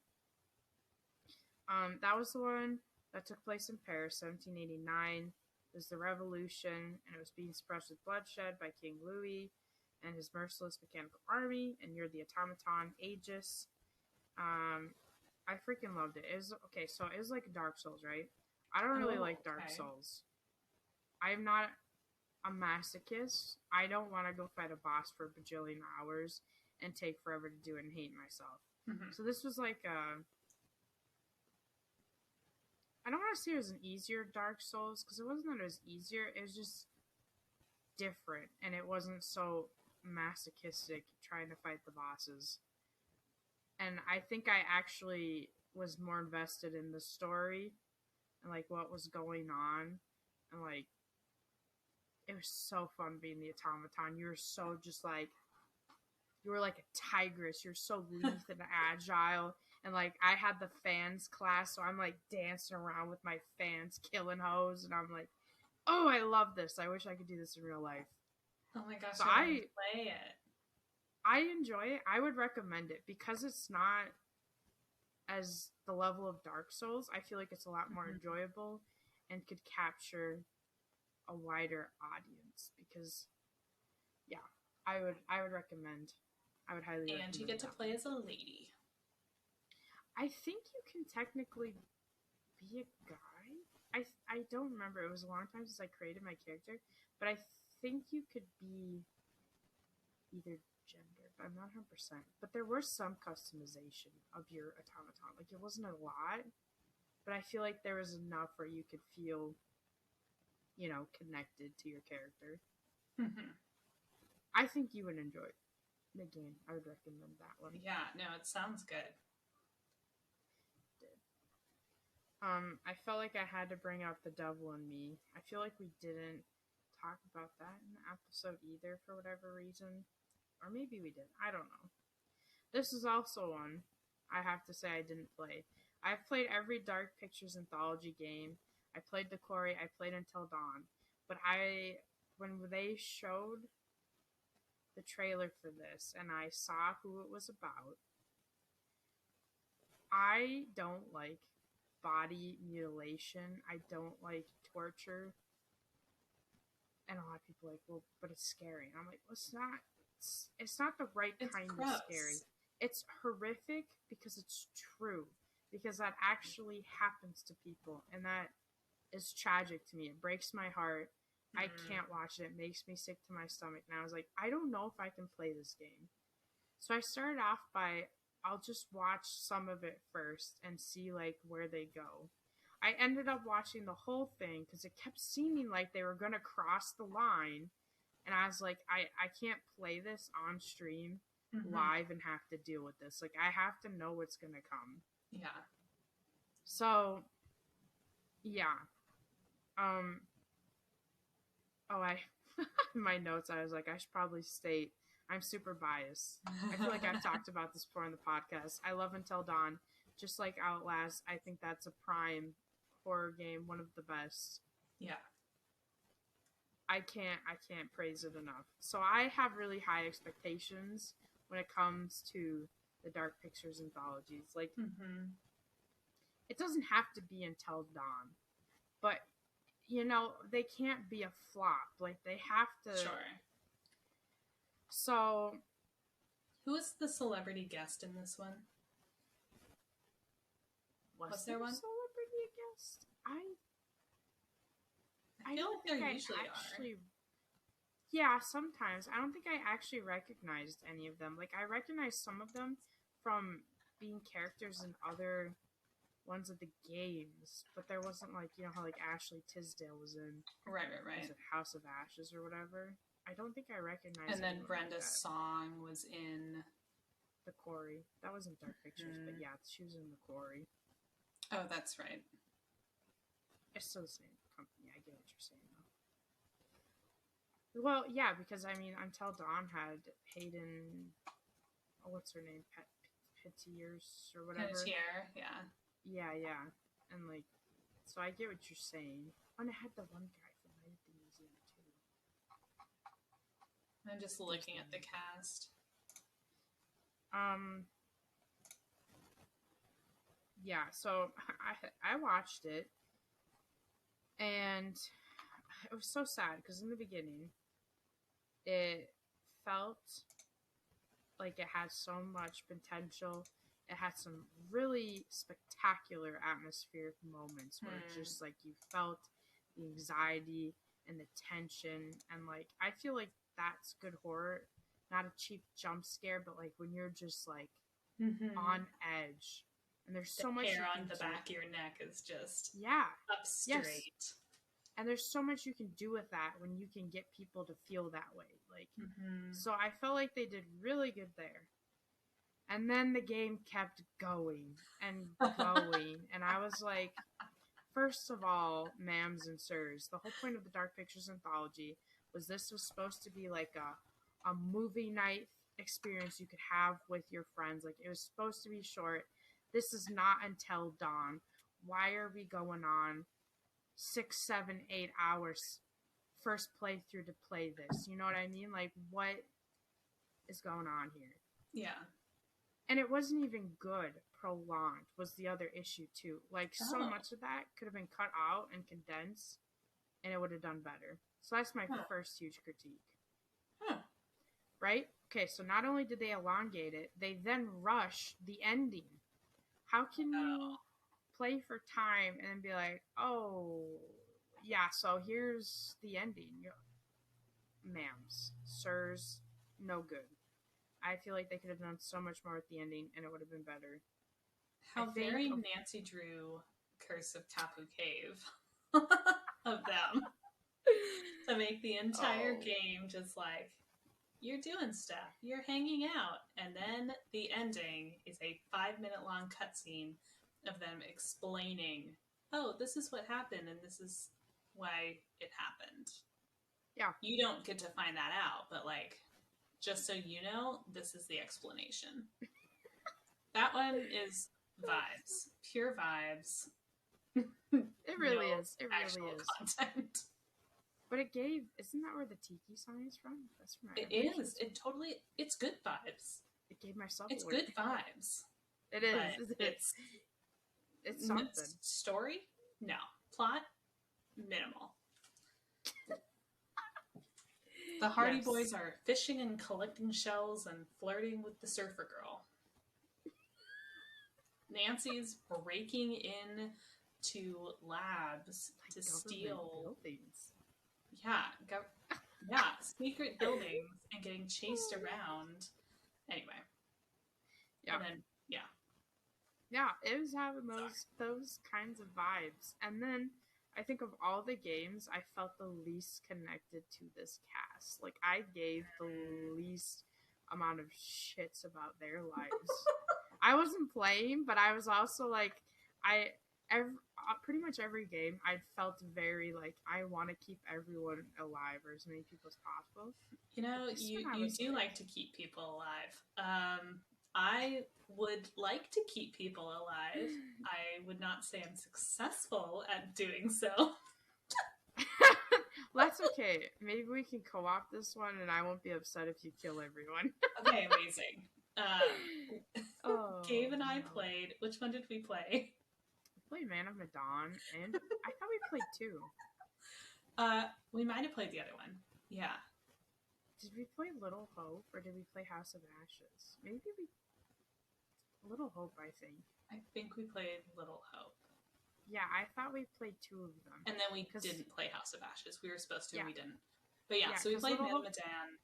That was the one that took place in Paris, 1789. It was the revolution, and it was being suppressed with bloodshed by King Louis and his merciless mechanical army, and you're the automaton Aegis. I freaking loved it. It was, okay, so it was like Dark Souls, right? I don't really like Dark Souls. I'm not a masochist. I don't want to go fight a boss for a bajillion hours and take forever to do it and hate myself. Mm-hmm. So this was like I don't want to say it was an easier Dark Souls, because it wasn't that it was easier, it was just different, and it wasn't so masochistic trying to fight the bosses. And I think I actually was more invested in the story and like what was going on, and like it was so fun being the automaton. You were so just like, you were like a tigress. You're so lithe and agile. And like I had the fans class, so I'm like dancing around with my fans, killing hoes, and I'm like, oh, I love this. I wish I could do this in real life. Oh my gosh, so I play it. I enjoy it. I would recommend it because it's not as the level of Dark Souls. I feel like it's a lot more enjoyable and could capture a wider audience. Because yeah, I would recommend. I would highly recommend. And you get to play as a lady. I think you can technically be a guy. I don't remember. It was a long time since I created my character, but I think you could be either gender, but I'm not 100%. But there was some customization of your automaton. Like, it wasn't a lot, but I feel like there was enough where you could feel, connected to your character. Mm-hmm. I think you would enjoy the game. I would recommend that one. Yeah, no, it sounds good. I felt like I had to bring out the devil in me. I feel like we didn't talk about that in the episode either for whatever reason. Or maybe we did. I don't know. This is also one I have to say I didn't play. I've played every Dark Pictures anthology game. I played the Quarry. I played Until Dawn. But when they showed the trailer for this and I saw who it was about, I don't like body mutilation. I don't like torture. And a lot of people are like, well, but it's scary. And I'm like, well, it's not the right kind of scary. It's horrific because it's true. Because that actually happens to people. And that is tragic to me. It breaks my heart. I can't watch it. It makes me sick to my stomach. And I was like, I don't know if I can play this game. So I started off by, I'll just watch some of it first and see like where they go. I ended up watching the whole thing because it kept seeming like they were going to cross the line. And I was like, I can't play this on stream live and have to deal with this. Like, I have to know what's going to come. Yeah. So Yeah. Um. Oh, I. In my notes, I was like, I should probably state I'm super biased. I feel like I've talked about this before in the podcast. I love Until Dawn, just like Outlast. I think that's a prime horror game, one of the best. Yeah. I can't praise it enough. So I have really high expectations when it comes to the Dark Pictures anthologies. Like, Mm-hmm. it doesn't have to be Until Dawn, but they can't be a flop. Like, they have to. Sure. So, Who was the celebrity guest in this one? Was there there a one? celebrity guest? I I feel don't like think there I usually actually. Yeah, sometimes. I don't think I actually recognized any of them. Like, I recognized some of them from being characters in other ones of the games, but there wasn't, like, how, like, Ashley Tisdale was in, are. Right, was it House of Ashes or whatever? I don't think I recognized And then anyone like Brenda's that. song was in. The Quarry. That wasn't Dark Pictures, but yeah, she was in The Quarry. Oh, that's right. It's still the same company. I get what you're saying, though. Well, yeah, because, I mean, Until Dawn had Hayden. Oh, what's her name? Petiers or whatever. Petier, yeah. Yeah. And, like, so I get what you're saying. And it had the one guy from Night at the Museum, too. I'm just looking at the cast. Yeah, so I watched it, and it was so sad because in the beginning, it felt like it had so much potential. It had some really spectacular atmospheric moments where it's just like you felt the anxiety and the tension, and like I feel like that's good horror, not a cheap jump scare, but like when you're just like on edge, and there's so much hair on the back of your neck is just up straight. Yes. And there's so much you can do with that when you can get people to feel that way. Like, so I felt like they did really good there. And then the game kept going and going. And I was like, first of all, ma'ams and sirs, the whole point of the Dark Pictures anthology was this was supposed to be like a movie night experience you could have with your friends. Like, it was supposed to be short. This is not Until Dawn. Why are we going on 6, 7, 8 hours first playthrough to play this? You know what I mean? Like, what is going on here? Yeah. And it wasn't even good prolonged was the other issue too. Like, so much of that could have been cut out and condensed, and it would have done better. So that's my first huge critique. Right? Okay, so not only did they elongate it, they then rush the ending. How can you play for time and then be like, oh, yeah, so here's the ending? Ma'ams, sirs, no good. I feel like they could have done so much more at the ending, and it would have been better. How very Nancy Drew Curse of Tapu Cave of them to make the entire game just like, you're doing stuff, you're hanging out, and then the ending is a 5-minute long cutscene of them explaining, oh, this is what happened, and this is why it happened. Yeah. You don't get to find that out, but like, just so you know, this is the explanation. That one is vibes. Pure vibes. It really is. It really is. Content. But it gave... Isn't that where the Tiki song is from? That's from... It is. It totally... It's good vibes. It gave myself... It's good vibes. It is. It's something. Story? No. Plot? Minimal. The Hardy Boys are fishing and collecting shells and flirting with the surfer girl. Nancy's breaking in to labs to steal buildings. Secret buildings and getting chased around. Anyway. Yeah. And then, yeah, it was having those kinds of vibes. And then I think of all the games, I felt the least connected to this cast. Like, I gave the least amount of shits about their lives. I wasn't playing, but I was also like, pretty much every game, I felt very like I want to keep everyone alive or as many people as possible. You But know, this one, I you was do like to keep people alive. I would like to keep people alive. I would not say I'm successful at doing so. well, that's okay. Maybe we can co-op this one, and I won't be upset if you kill everyone. Okay, amazing. Oh Gabe and I no. played. Which one did we play? We played Man of Medan, and I thought we played two. We might have played the other one. Yeah. Did we play Little Hope or did we play House of Ashes? Maybe we Little Hope, I think. I think we played Little Hope. Yeah, I thought we played two of them. And then we didn't play House of Ashes. We were supposed to, yeah. and we didn't. But yeah, so we played Man of Medan,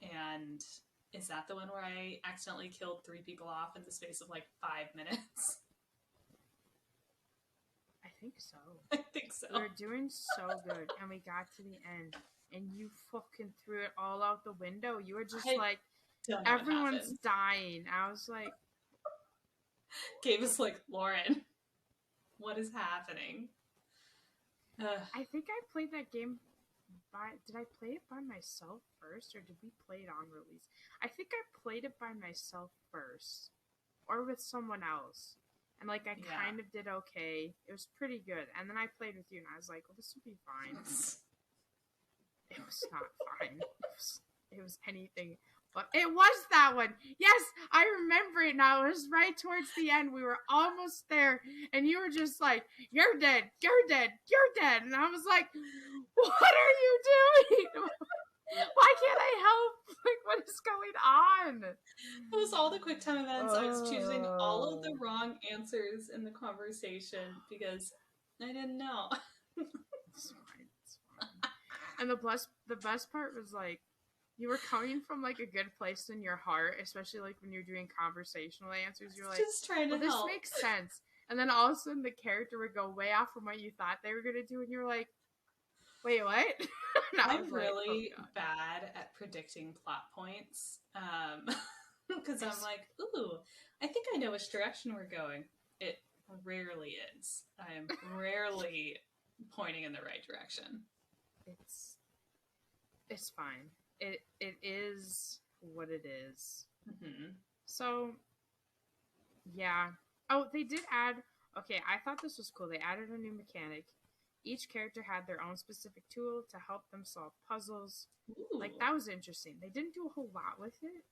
and is that the one where I accidentally killed 3 people off in the space of like 5 minutes? I think so. I think so. We were doing so good, and we got to the end, and you fucking threw it all out the window. You were just like, everyone's dying. I was like... Gabe was like, Lauren, what is happening? I think I played that game did I play it by myself first, or did we play it on release? I think I played it by myself first, or with someone else, and like I kind of did okay. It was pretty good, and then I played with you, and I was like, well, this will be fine. It was not fine. It was anything but it was that one. Yes, I remember it now. It was right towards the end. We were almost there, and you were just like, "You're dead. You're dead. You're dead." And I was like, "What are you doing? Why can't I help? Like, what is going on?" It was all the quick time events. I was choosing all of the wrong answers in the conversation because I didn't know. It's fine. It's fine. And the best part was like, you were coming from like a good place in your heart, especially like when you're doing conversational answers. You're like, just trying to help. This makes sense. And then all of a sudden the character would go way off from what you thought they were gonna do, and you're like, wait, what? I'm really bad at predicting plot points. Because I'm like, ooh, I think I know which direction we're going. It rarely is. I am rarely pointing in the right direction. It's fine. It is what it is. Mm-hmm. So, yeah. Oh, they did add... Okay, I thought this was cool. They added a new mechanic. Each character had their own specific tool to help them solve puzzles. Ooh. Like, that was interesting. They didn't do a whole lot with it,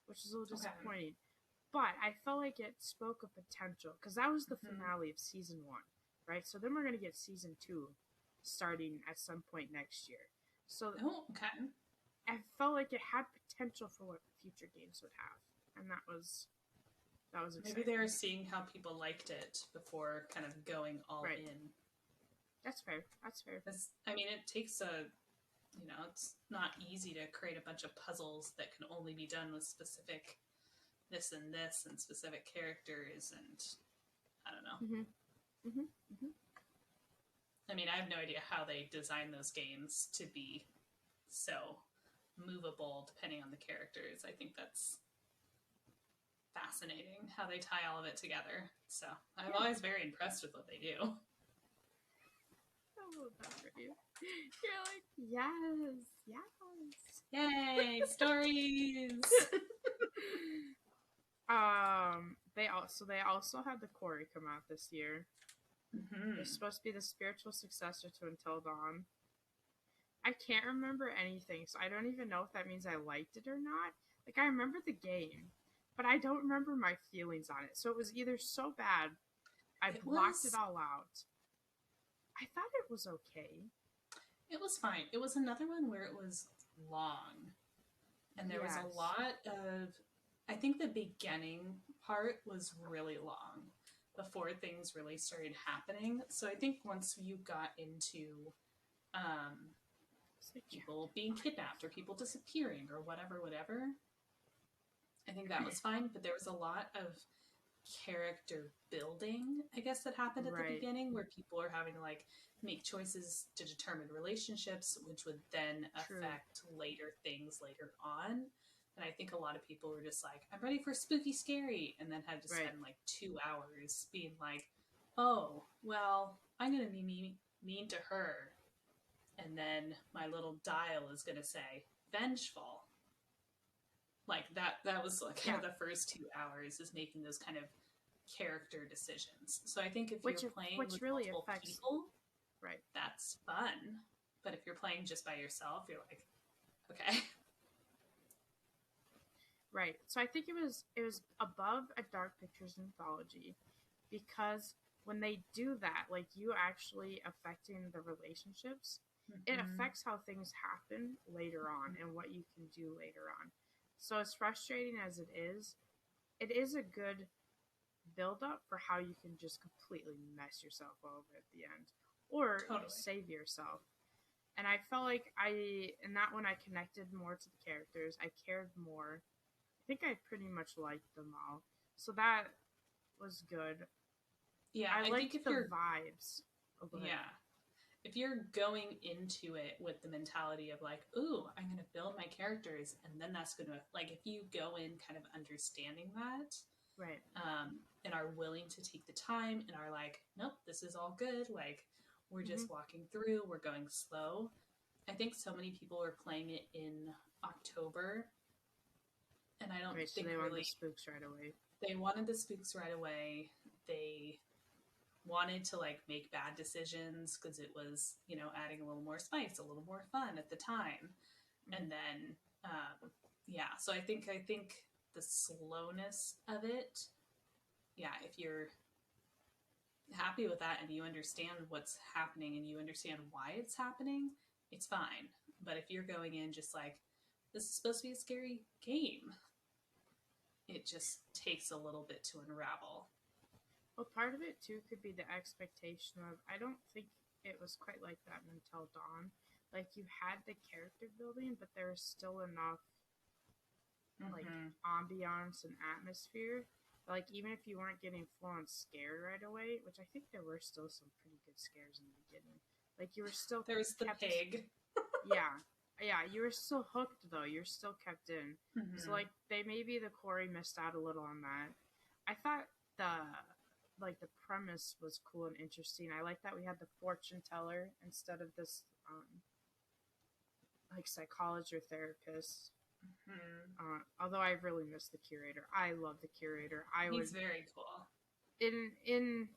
which is a little disappointing. But I felt like it spoke of potential, because that was the finale of Season 1, right? So then we're going to get Season 2 starting at some point next year. So I felt like it had potential for what future games would have, and that was exciting. Maybe they were seeing how people liked it before kind of going all in. That's fair. I mean, it takes it's not easy to create a bunch of puzzles that can only be done with specific this and specific characters, and I don't know. I mean, I have no idea how they design those games to be so movable depending on the characters. I think that's fascinating how they tie all of it together. So I'm always very impressed with what they do. I love that for you. You're like, yes. Yay, stories. They also had the Quarry come out this year. Mm-hmm. It's supposed to be the spiritual successor to Until Dawn. I can't remember anything, so I don't even know if that means I liked it or not. Like, I remember the game, but I don't remember my feelings on it. So it was either so bad, I blocked it all out. I thought it was okay. It was fine. It was another one where it was long. And there was a lot of... I think the beginning part was really long before things really started happening. So I think once you got into people being kidnapped or people disappearing or whatever, I think that was fine. But there was a lot of character building, I guess, that happened at the beginning, where people are having to like make choices to determine relationships, which would then affect later things later on. And I think a lot of people were just like, I'm ready for spooky scary, and then had to spend like 2 hours being like, oh, well, I'm going to be mean to her. And then my little dial is going to say, vengeful. Like that was like kind Yeah. of the first 2 hours is making those kind of character decisions. So I think if Which you're playing which with really multiple affects, people, right. that's fun. But if you're playing just by yourself, you're like, okay. Right. So I think it was above a Dark Pictures anthology because when they do that, like you actually affecting the relationships, it Mm-hmm. affects how things happen later on and what you can do later on. So as frustrating as it is a good build up for how you can just completely mess yourself over at the end or Totally. save yourself. And I felt like in that one, I connected more to the characters. I cared more. I think I pretty much liked them all. So that was good. Yeah, I I think liked if the you're, vibes. Oh, go ahead. yeah, if you're going into it with the mentality of like, ooh, I'm going to build my characters, and then that's going to, like, if you go in kind of understanding that, Right. and are willing to take the time and are like, nope, this is all good. Like, we're Mm-hmm. just walking through, we're going slow. I think so many people are playing it in October, and I don't Right. So think they wanted the really spooks right away. they wanted the spooks right away. They wanted to like make bad decisions because it was, adding a little more spice, a little more fun at the time. Mm-hmm. And then, yeah, so I think the slowness of it, yeah, if you're happy with that and you understand what's happening and you understand why it's happening, it's fine. But if you're going in just like, this is supposed to be a scary game, it just takes a little bit to unravel. Well, part of it too could be the expectation of I don't think it was quite like that in Until Dawn. Like you had the character building, but there was still enough like Mm-hmm. ambiance and atmosphere. Like even if you weren't getting full on scared right away, which I think there were still some pretty good scares in the beginning. Like you were still There's the kept, pig. yeah, yeah, you were still hooked though. You're still kept in. So Mm-hmm. like they maybe the Corey missed out a little on that. I thought the premise was cool and interesting. I like that we had the fortune teller instead of this like psychologist or therapist. Mm-hmm. Although I really miss the curator. I love the curator. I would He's very cool. in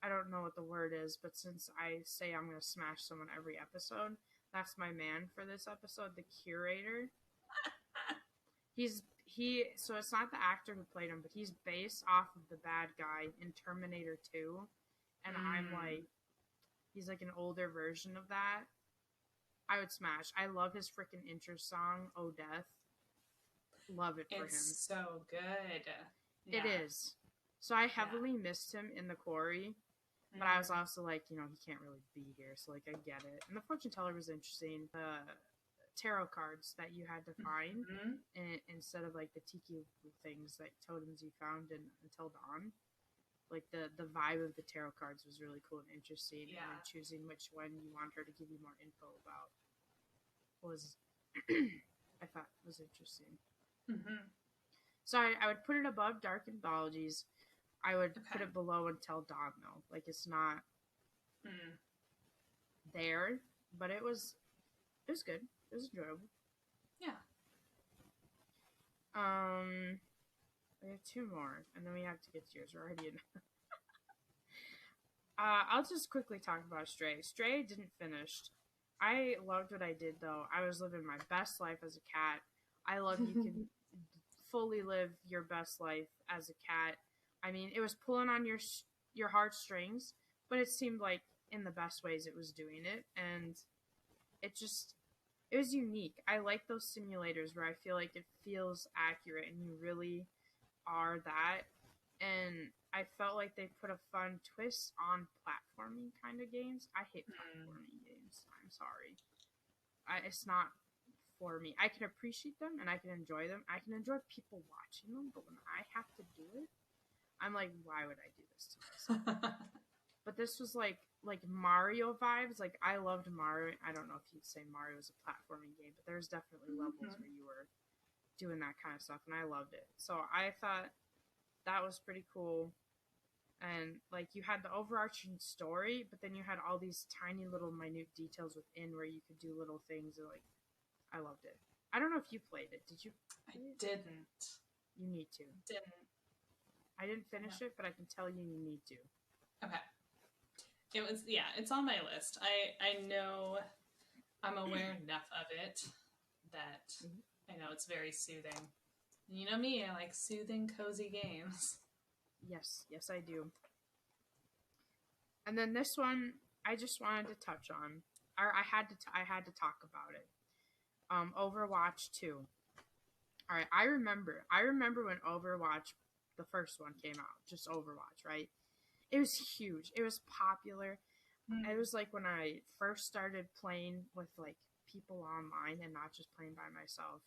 I don't know what the word is, but since I say I'm gonna smash someone every episode, that's my man for this episode, the curator. So it's not the actor who played him, but he's based off of the bad guy in Terminator 2. And I'm Mm. like he's like an older version of that. I would smash. I love his freaking intro song, Oh Death. Love it for him. It's so good. It Yeah. is. So I Yeah. heavily missed him in the quarry, but I was also like, he can't really be here, so like I get it. And the fortune teller was interesting. The tarot cards that you had to find Mm-hmm. instead of like the tiki things, like totems you found in Until Dawn. Like the vibe of the tarot cards was really cool and interesting, and then Yeah. choosing which one you want her to give you more info about was I thought was interesting. Mm-hmm. So I would put it above Dark Anthologies. I would put Okay. it below Until Dawn though. Like it's not Mm. there, but it was good. It was enjoyable. Yeah. We have two more, and then we have to get to yours. We're already in. I'll just quickly talk about Stray. Stray didn't finish. I loved what I did though. I was living my best life as a cat. I love you can fully live your best life as a cat. I mean, it was pulling on your heartstrings, but it seemed like in the best ways it was doing it, and it was unique. I like those simulators where I feel like it feels accurate and you really are that. And I felt like they put a fun twist on platforming kind of games. I hate Mm. platforming games. I'm sorry. It's not for me. I can appreciate them and I can enjoy them. I can enjoy people watching them, but when I have to do it, I'm like, why would I do this to myself? But this was like Mario vibes. Like I loved Mario. I don't know if you'd say Mario was a platforming game, but there's definitely levels Mm-hmm. where you were doing that kind of stuff, and I loved it. So I thought that was pretty cool. And like you had the overarching story, but then you had all these tiny little minute details within where you could do little things. And like, I loved it. I don't know if you played it. Did you? I didn't. You need to. Didn't. I didn't finish it, but I can tell you you need to. Okay. It was, yeah, it's on my list. I know, I'm aware enough of it that I know it's very soothing. You know me, I like soothing, cozy games. Yes, yes, I do. And then this one, I just wanted to touch on, or I had to talk about it. Overwatch 2. All right, I remember when Overwatch, the first one came out, just Overwatch, right? It was huge. It was popular. It was like when I first started playing with like people online and not just playing by myself.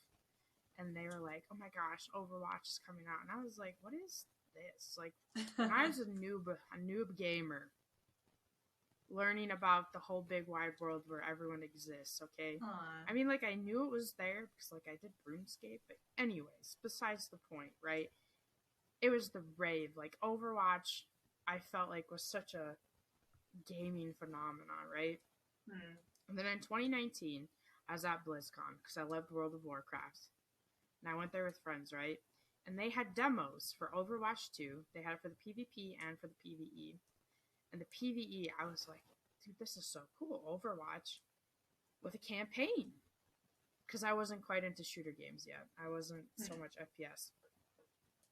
And they were like, "Oh my gosh, Overwatch is coming out," and I was like, "What is this?" Like, I was a noob gamer, learning about the whole big wide world where everyone exists. Okay, Aww. I mean, like I knew it was there because like I did RuneScape, but anyways, besides the point, right? It was the rave. Like Overwatch, I felt like was such a gaming phenomenon, right? And then in 2019, I was at BlizzCon because I loved World of Warcraft. And I went there with friends, right? And they had demos for Overwatch 2. They had it for the PvP and for the PvE. And the PvE, I was like, dude, this is so cool. Overwatch with a campaign. Because I wasn't quite into shooter games yet. I wasn't so much FPS.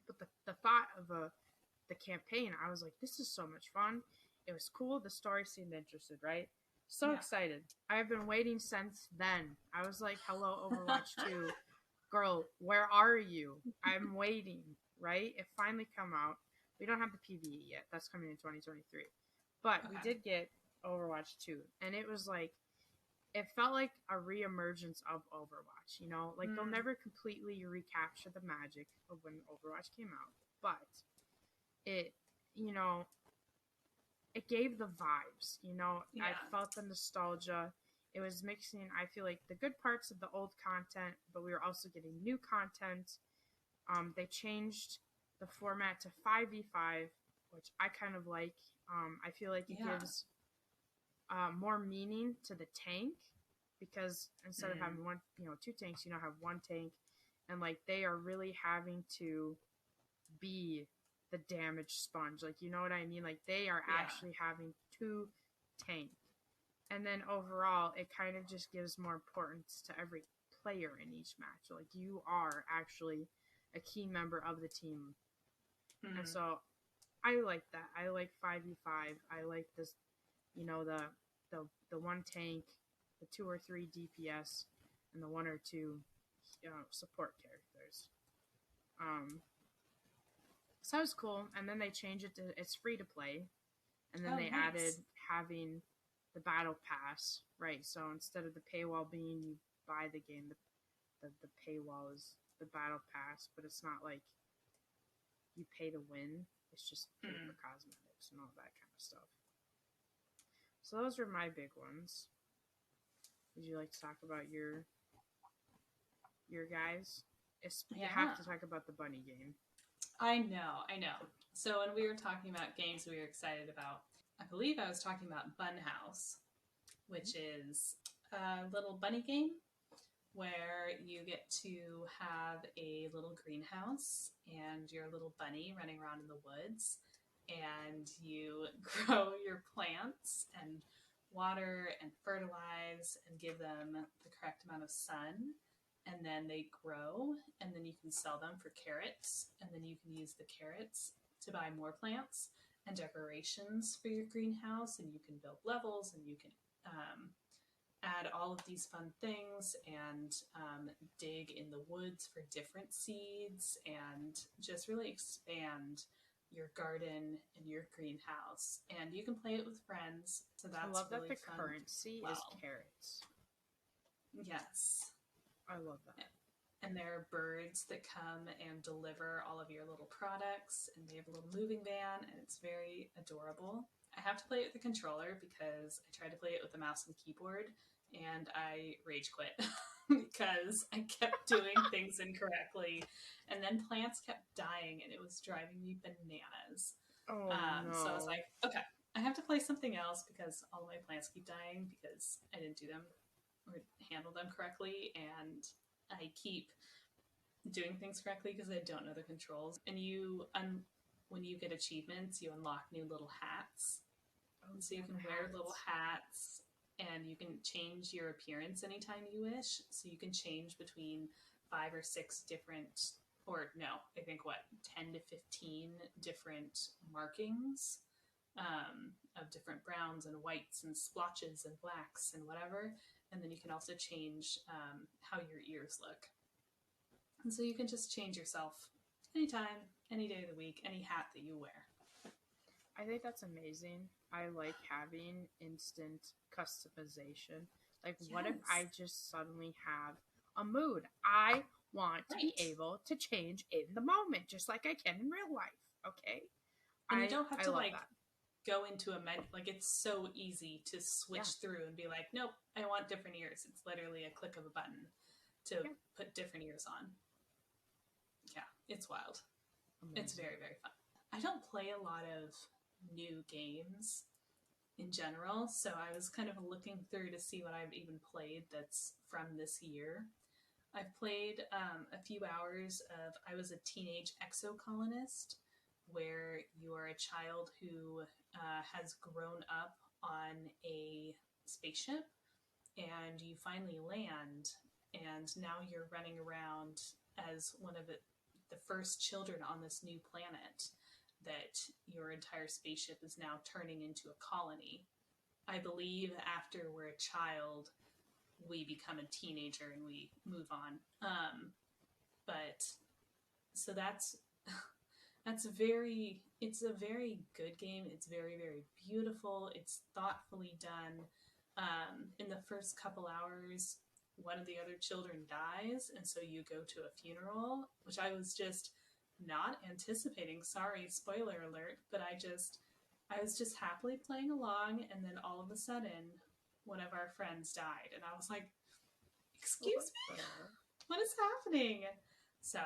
But the thought of the campaign, I was like, this is so much fun. It was cool. The story seemed interested, right? So excited. I've been waiting since then. I was like, hello, Overwatch 2. Girl, where are you? I'm waiting, right? It finally come out. We don't have the PvE yet. That's coming in 2023. But we did get Overwatch 2. And it was like, it felt like a re-emergence of Overwatch, you know? Like, they'll never completely recapture the magic of when Overwatch came out. But it, you know, it gave the vibes, you know? Yeah. I felt the nostalgia. It was mixing, I feel like, the good parts of the old content, but we were also getting new content. They changed the format to 5v5, which I kind of like. I feel like it gives more meaning to the tank, because instead of having two tanks, you now have one tank, and like they are really having to be the damage sponge. Like, you know what I mean? Like they are actually having to tank. And then overall, it kind of just gives more importance to every player in each match. Like you are actually a key member of the team. And so I like that. I like 5v5. I like this, you know, the one tank, the 2 or 3 DPS, and the 1 or 2 support characters. So that was cool. And then they changed it to it's free to play. And then they added having the battle pass, right? So instead of the paywall being you buy the game, the paywall is the battle pass, but it's not like you pay to win. It's just pay for cosmetics and all that kind of stuff. So those were my big ones. Would you like to talk about your guys? You have to talk about the bunny game. I know. So when we were talking about games we were excited about, I believe I was talking about Bunhouse, which is a little bunny game where you get to have a little greenhouse and your little bunny running around in the woods, and you grow your plants and water and fertilize and give them the correct amount of sun, and then they grow, and then you can sell them for carrots, and then you can use the carrots to buy more plants and decorations for your greenhouse, and you can build levels, and you can add all of these fun things and dig in the woods for different seeds and just really expand your garden and your greenhouse. And you can play it with friends, so that's I love really that the fun. currency is carrots. Yes. I love that. And there are birds that come and deliver all of your little products, and they have a little moving van, and it's very adorable. I have to play it with the controller because I tried to play it with the mouse and keyboard, and I rage quit because I kept doing things incorrectly, and then plants kept dying, and it was driving me bananas. Oh So I was no. like, okay, I have to play something else because all of my plants keep dying because I didn't do them or handle them correctly, and I keep doing things correctly because I don't know the controls. And when you get achievements, you unlock new little hats, Oh and so you yeah, can the wear little hats. hats, and you can change your appearance anytime you wish. So you can change between 5 or 6 different, or no, I think what, 10 to 15 different markings, of different browns and whites and splotches and blacks and whatever. And then you can also change how your ears look. And so you can just change yourself anytime, any day of the week, any hat that you wear. I think that's amazing. I like having instant customization. Like, what if Yes. I just suddenly have a mood? I want to be Right. able to change in the moment, just like I can in real life. Okay, And you don't have I to love like that. go into a menu. Like it's so easy to Yeah, switch through and be like, nope, I want different ears. It's literally a click of a button to yeah, put different ears on. Yeah, it's wild. It's amazing. very, very fun. I don't play a lot of new games in general, so I was kind of looking through to see what I've even played that's from this year. I've played a few hours of I Was a Teenage Exocolonist, where you are a child who has grown up on a spaceship and you finally land, and now you're running around as one of the first children on this new planet that your entire spaceship is now turning into a colony. I believe after we're a child, we become a teenager and we move on. But so that's very it's a very good game. It's very, very beautiful. It's thoughtfully done. In the first couple hours, one of the other children dies, and so you go to a funeral, which I was just not anticipating. Sorry, spoiler alert, but I was just happily playing along, and then all of a sudden one of our friends died, and I was like, excuse What me, the? what is happening? So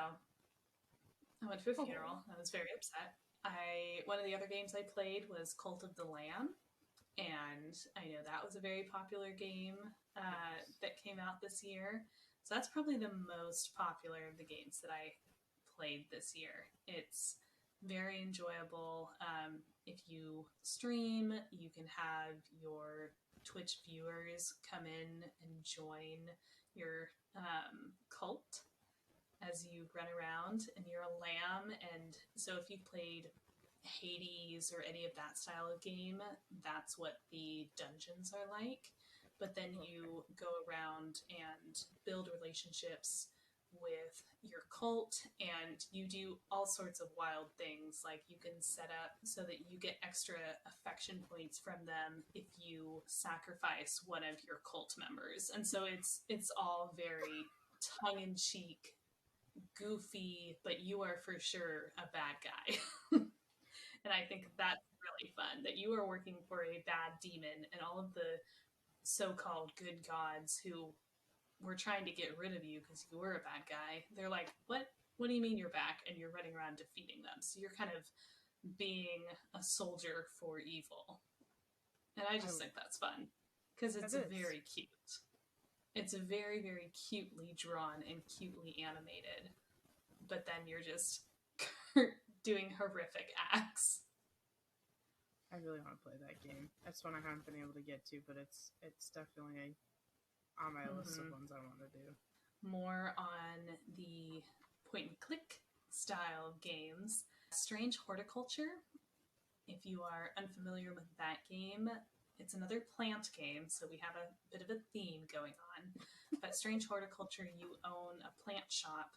I went to a Oh, funeral. I was very upset. I One of the other games I played was Cult of the Lamb, and I know that was a very popular game yes. that came out this year. So that's probably the most popular of the games that I played this year. It's very enjoyable. If you stream, you can have your Twitch viewers come in and join your cult as you run around, and you're a lamb. And so if you played Hades or any of that style of game, that's what the dungeons are like. But then Okay. you go around and build relationships with your cult, and you do all sorts of wild things. Like you can set up so that you get extra affection points from them if you sacrifice one of your cult members. And so it's all very tongue in cheek, goofy, but you are for sure a bad guy. And I think that's really fun that you are working for a bad demon, and all of the so-called good gods who were trying to get rid of you because you were a bad guy. They're like, what do you mean you're back? And you're running around defeating them. So you're kind of being a soldier for evil. And I I just think that's fun because that it's is. very cute. It's very, very cutely drawn and cutely animated. But then you're just doing horrific acts. I really want to play that game. That's one I haven't been able to get to, but it's definitely on my list of Mm-hmm. ones I want to do. More on the point and click style of games. Strange Horticulture, if you are unfamiliar with that game, it's another plant game, so we have a bit of a theme going on. But Strange Horticulture, you own a plant shop,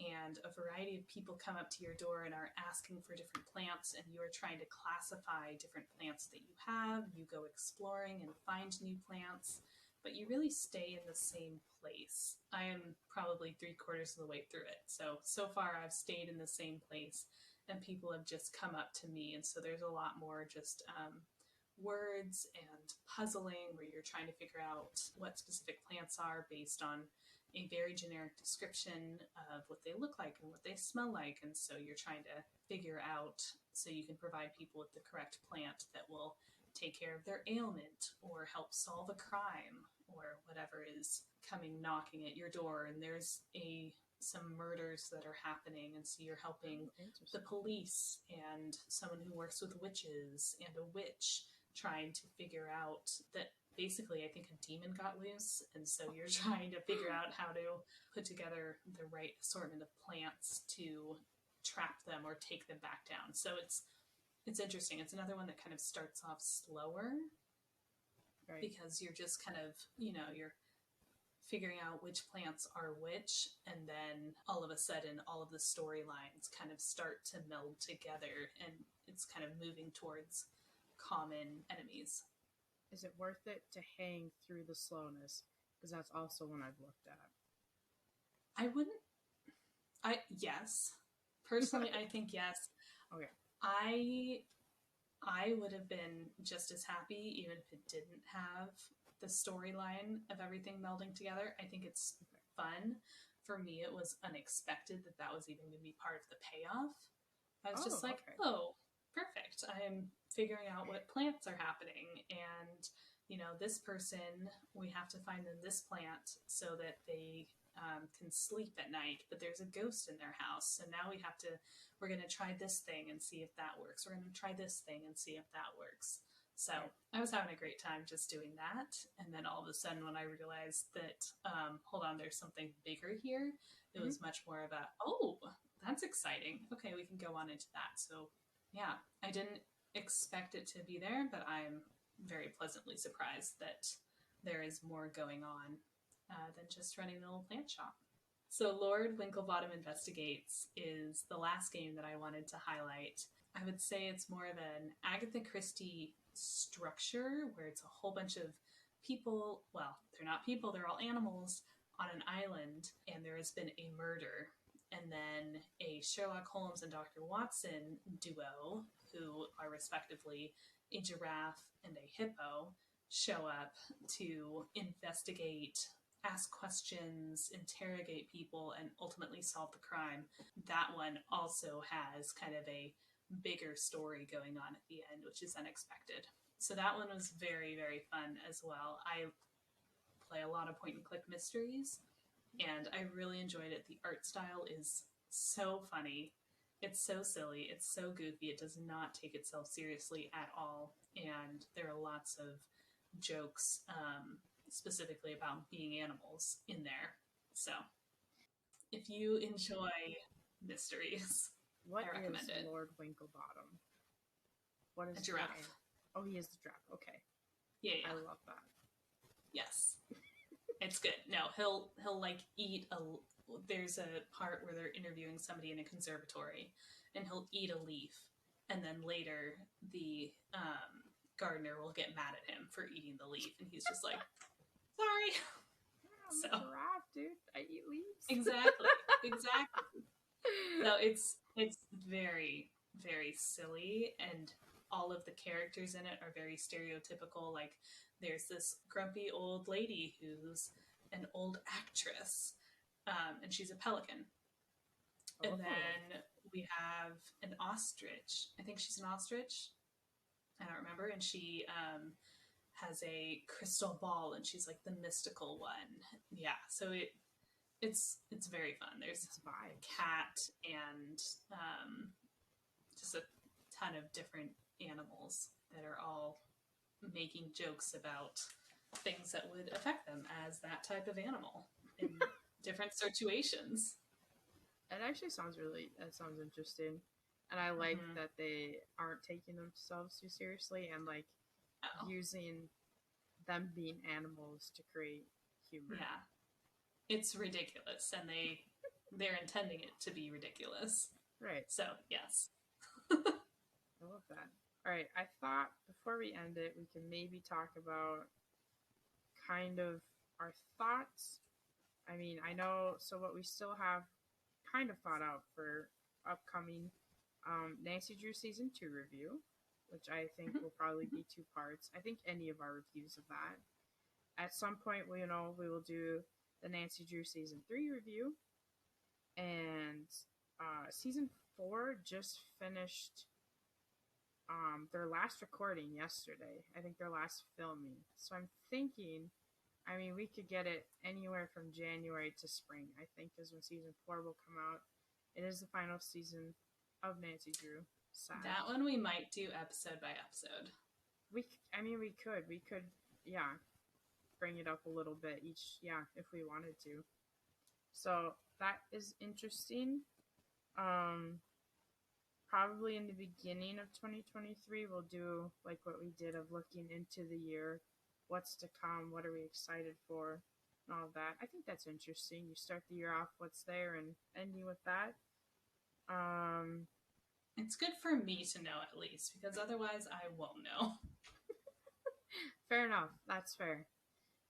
and a variety of people come up to your door and are asking for different plants, and you are trying to classify different plants that you have. You go exploring and find new plants, but you really stay in the same place. I am probably 3/4 of the way through it, so far I've stayed in the same place, and people have just come up to me, and so there's a lot more just words and puzzling where you're trying to figure out what specific plants are based on a very generic description of what they look like and what they smell like. And so you're trying to figure out so you can provide people with the correct plant that will take care of their ailment or help solve a crime or whatever is coming knocking at your door, and there's some murders that are happening, and so you're helping the police and someone who works with witches and a witch trying to figure out that basically I think a demon got loose, and so you're trying to figure out how to put together the right assortment of plants to trap them or take them back down. So it's interesting. It's another one that kind of starts off slower, right? Because you're just kind of, you're figuring out which plants are which, and then all of a sudden all of the storylines kind of start to meld together, and it's kind of moving towards common enemies. Is it worth it to hang through the slowness? Because that's also one I've looked at. Yes. Personally, I think yes. Okay. I would have been just as happy even if it didn't have the storyline of everything melding together. I think it's fun. For me, it was unexpected that was even going to be part of the payoff. I was just like, okay. Oh, perfect. I'm figuring out what plants are happening. And, this person, we have to find them this plant so that they can sleep at night, but there's a ghost in their house. So now we're going to try this thing and see if that works. We're going to try this thing and see if that works. So I was having a great time just doing that. And then all of a sudden when I realized that, hold on, there's something bigger here, it was much more of a, oh, that's exciting. Okay, we can go on into that. So yeah, I didn't expect it to be there, but I'm very pleasantly surprised that there is more going on than just running the little plant shop. So Lord Winklebottom Investigates is the last game that I wanted to highlight. I would say it's more of an Agatha Christie structure where it's a whole bunch of people. Well, they're not people, they're all animals on an island, and there has been a murder. And then a Sherlock Holmes and Dr. Watson duo, who are respectively a giraffe and a hippo, show up to investigate, ask questions, interrogate people, and ultimately solve the crime. That one also has kind of a bigger story going on at the end, which is unexpected. So that one was very, very fun as well. I play a lot of point and click mysteries, and I really enjoyed it. The art style is so funny. It's so silly. It's so goofy. It does not take itself seriously at all. And there are lots of jokes, specifically about being animals in there. So if you enjoy mysteries, what I recommend is it. Lord Winklebottom? What is a giraffe? Oh, he is the giraffe. Okay. Yeah. I love that. Yes. It's good. No, he'll like eat there's a part where they're interviewing somebody in a conservatory, and he'll eat a leaf, and then later the gardener will get mad at him for eating the leaf, and he's just like, sorry. I'm a giraffe, dude. I eat leaves. Exactly. No, it's very, very silly, and all of the characters in it are very stereotypical. Like, there's this grumpy old lady who's an old actress, and she's a pelican. Oh. And then we have an ostrich. I think she's an ostrich. I don't remember. And she has a crystal ball, and she's like the mystical one. Yeah, so it's very fun. There's a cat and just a ton of different animals that are all making jokes about things that would affect them as that type of animal in different situations. It actually sounds interesting. And I like that they aren't taking themselves too seriously and like using them being animals to create humor. Yeah. It's ridiculous, and they're intending it to be ridiculous. Right. So, yes. I love that. All right, I thought before we end it, we can maybe talk about kind of our thoughts. I mean, I know, so what we still have kind of thought out for upcoming Nancy Drew Season 2 review, which I think will probably be 2 parts. I think any of our reviews of that. At some point, we will do the Nancy Drew Season 3 review, and Season 4 just finished their last recording yesterday. I think their last filming. So I'm thinking, I mean, we could get it anywhere from January to spring, I think, is when season 4 will come out. It is the final season of Nancy Drew. Sad. That one we might do episode by episode. We could, yeah, bring it up a little bit each, yeah, if we wanted to. So that is interesting. Probably in the beginning of 2023, we'll do like what we did of looking into the year, what's to come, what are we excited for, and all of that. I think that's interesting. You start the year off, what's there, and ending with that. It's good for me to know at least, because otherwise I won't know. Fair enough. That's fair.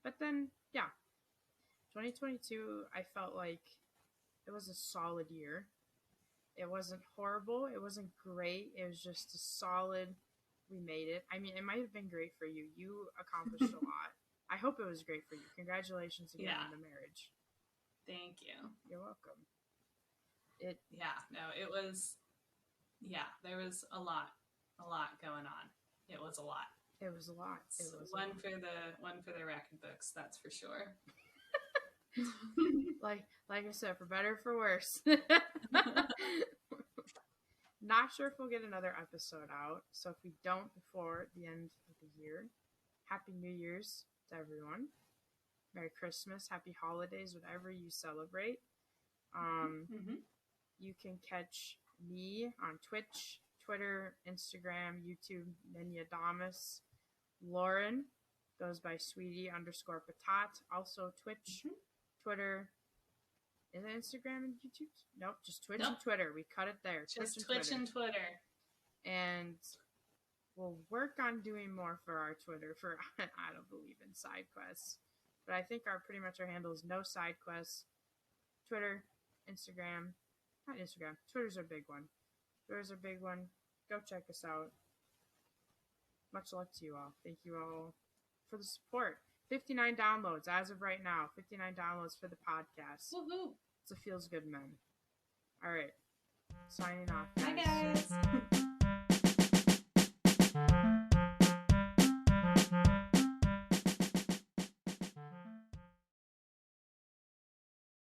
But then, yeah, 2022, I felt like it was a solid year. It wasn't horrible. It wasn't great. It was just a solid. We made it. I mean, it might have been great for you. You accomplished a lot. I hope it was great for you. Congratulations again on the marriage. Thank you. You're welcome. It was. Yeah, there was a lot going on. It was a lot. It was a lot. It was one for the record books, that's for sure. like I said, for better or for worse. Not sure if we'll get another episode out. So if we don't before the end of the year, Happy New Year's to everyone. Merry Christmas, Happy Holidays, whatever you celebrate. You can catch me on Twitch, Twitter, Instagram, YouTube, nenyaadamas. Lauren goes by sweetie_patat. Also Twitch, Twitter. Is it Instagram and YouTube? Nope, just Twitch and Twitter. We cut it there. Just Twitch and Twitter. And we'll work on doing more for our Twitter for I don't believe in side quests. But I think pretty much our handle is nosidequests. Twitter, Instagram. Not Instagram. Twitter's our big one. Go check us out. Much luck to you all. Thank you all for the support. 59 downloads as of right now. 59 downloads for the podcast. Woohoo! It's a feels good, man. All right. Signing off. Bye, guys.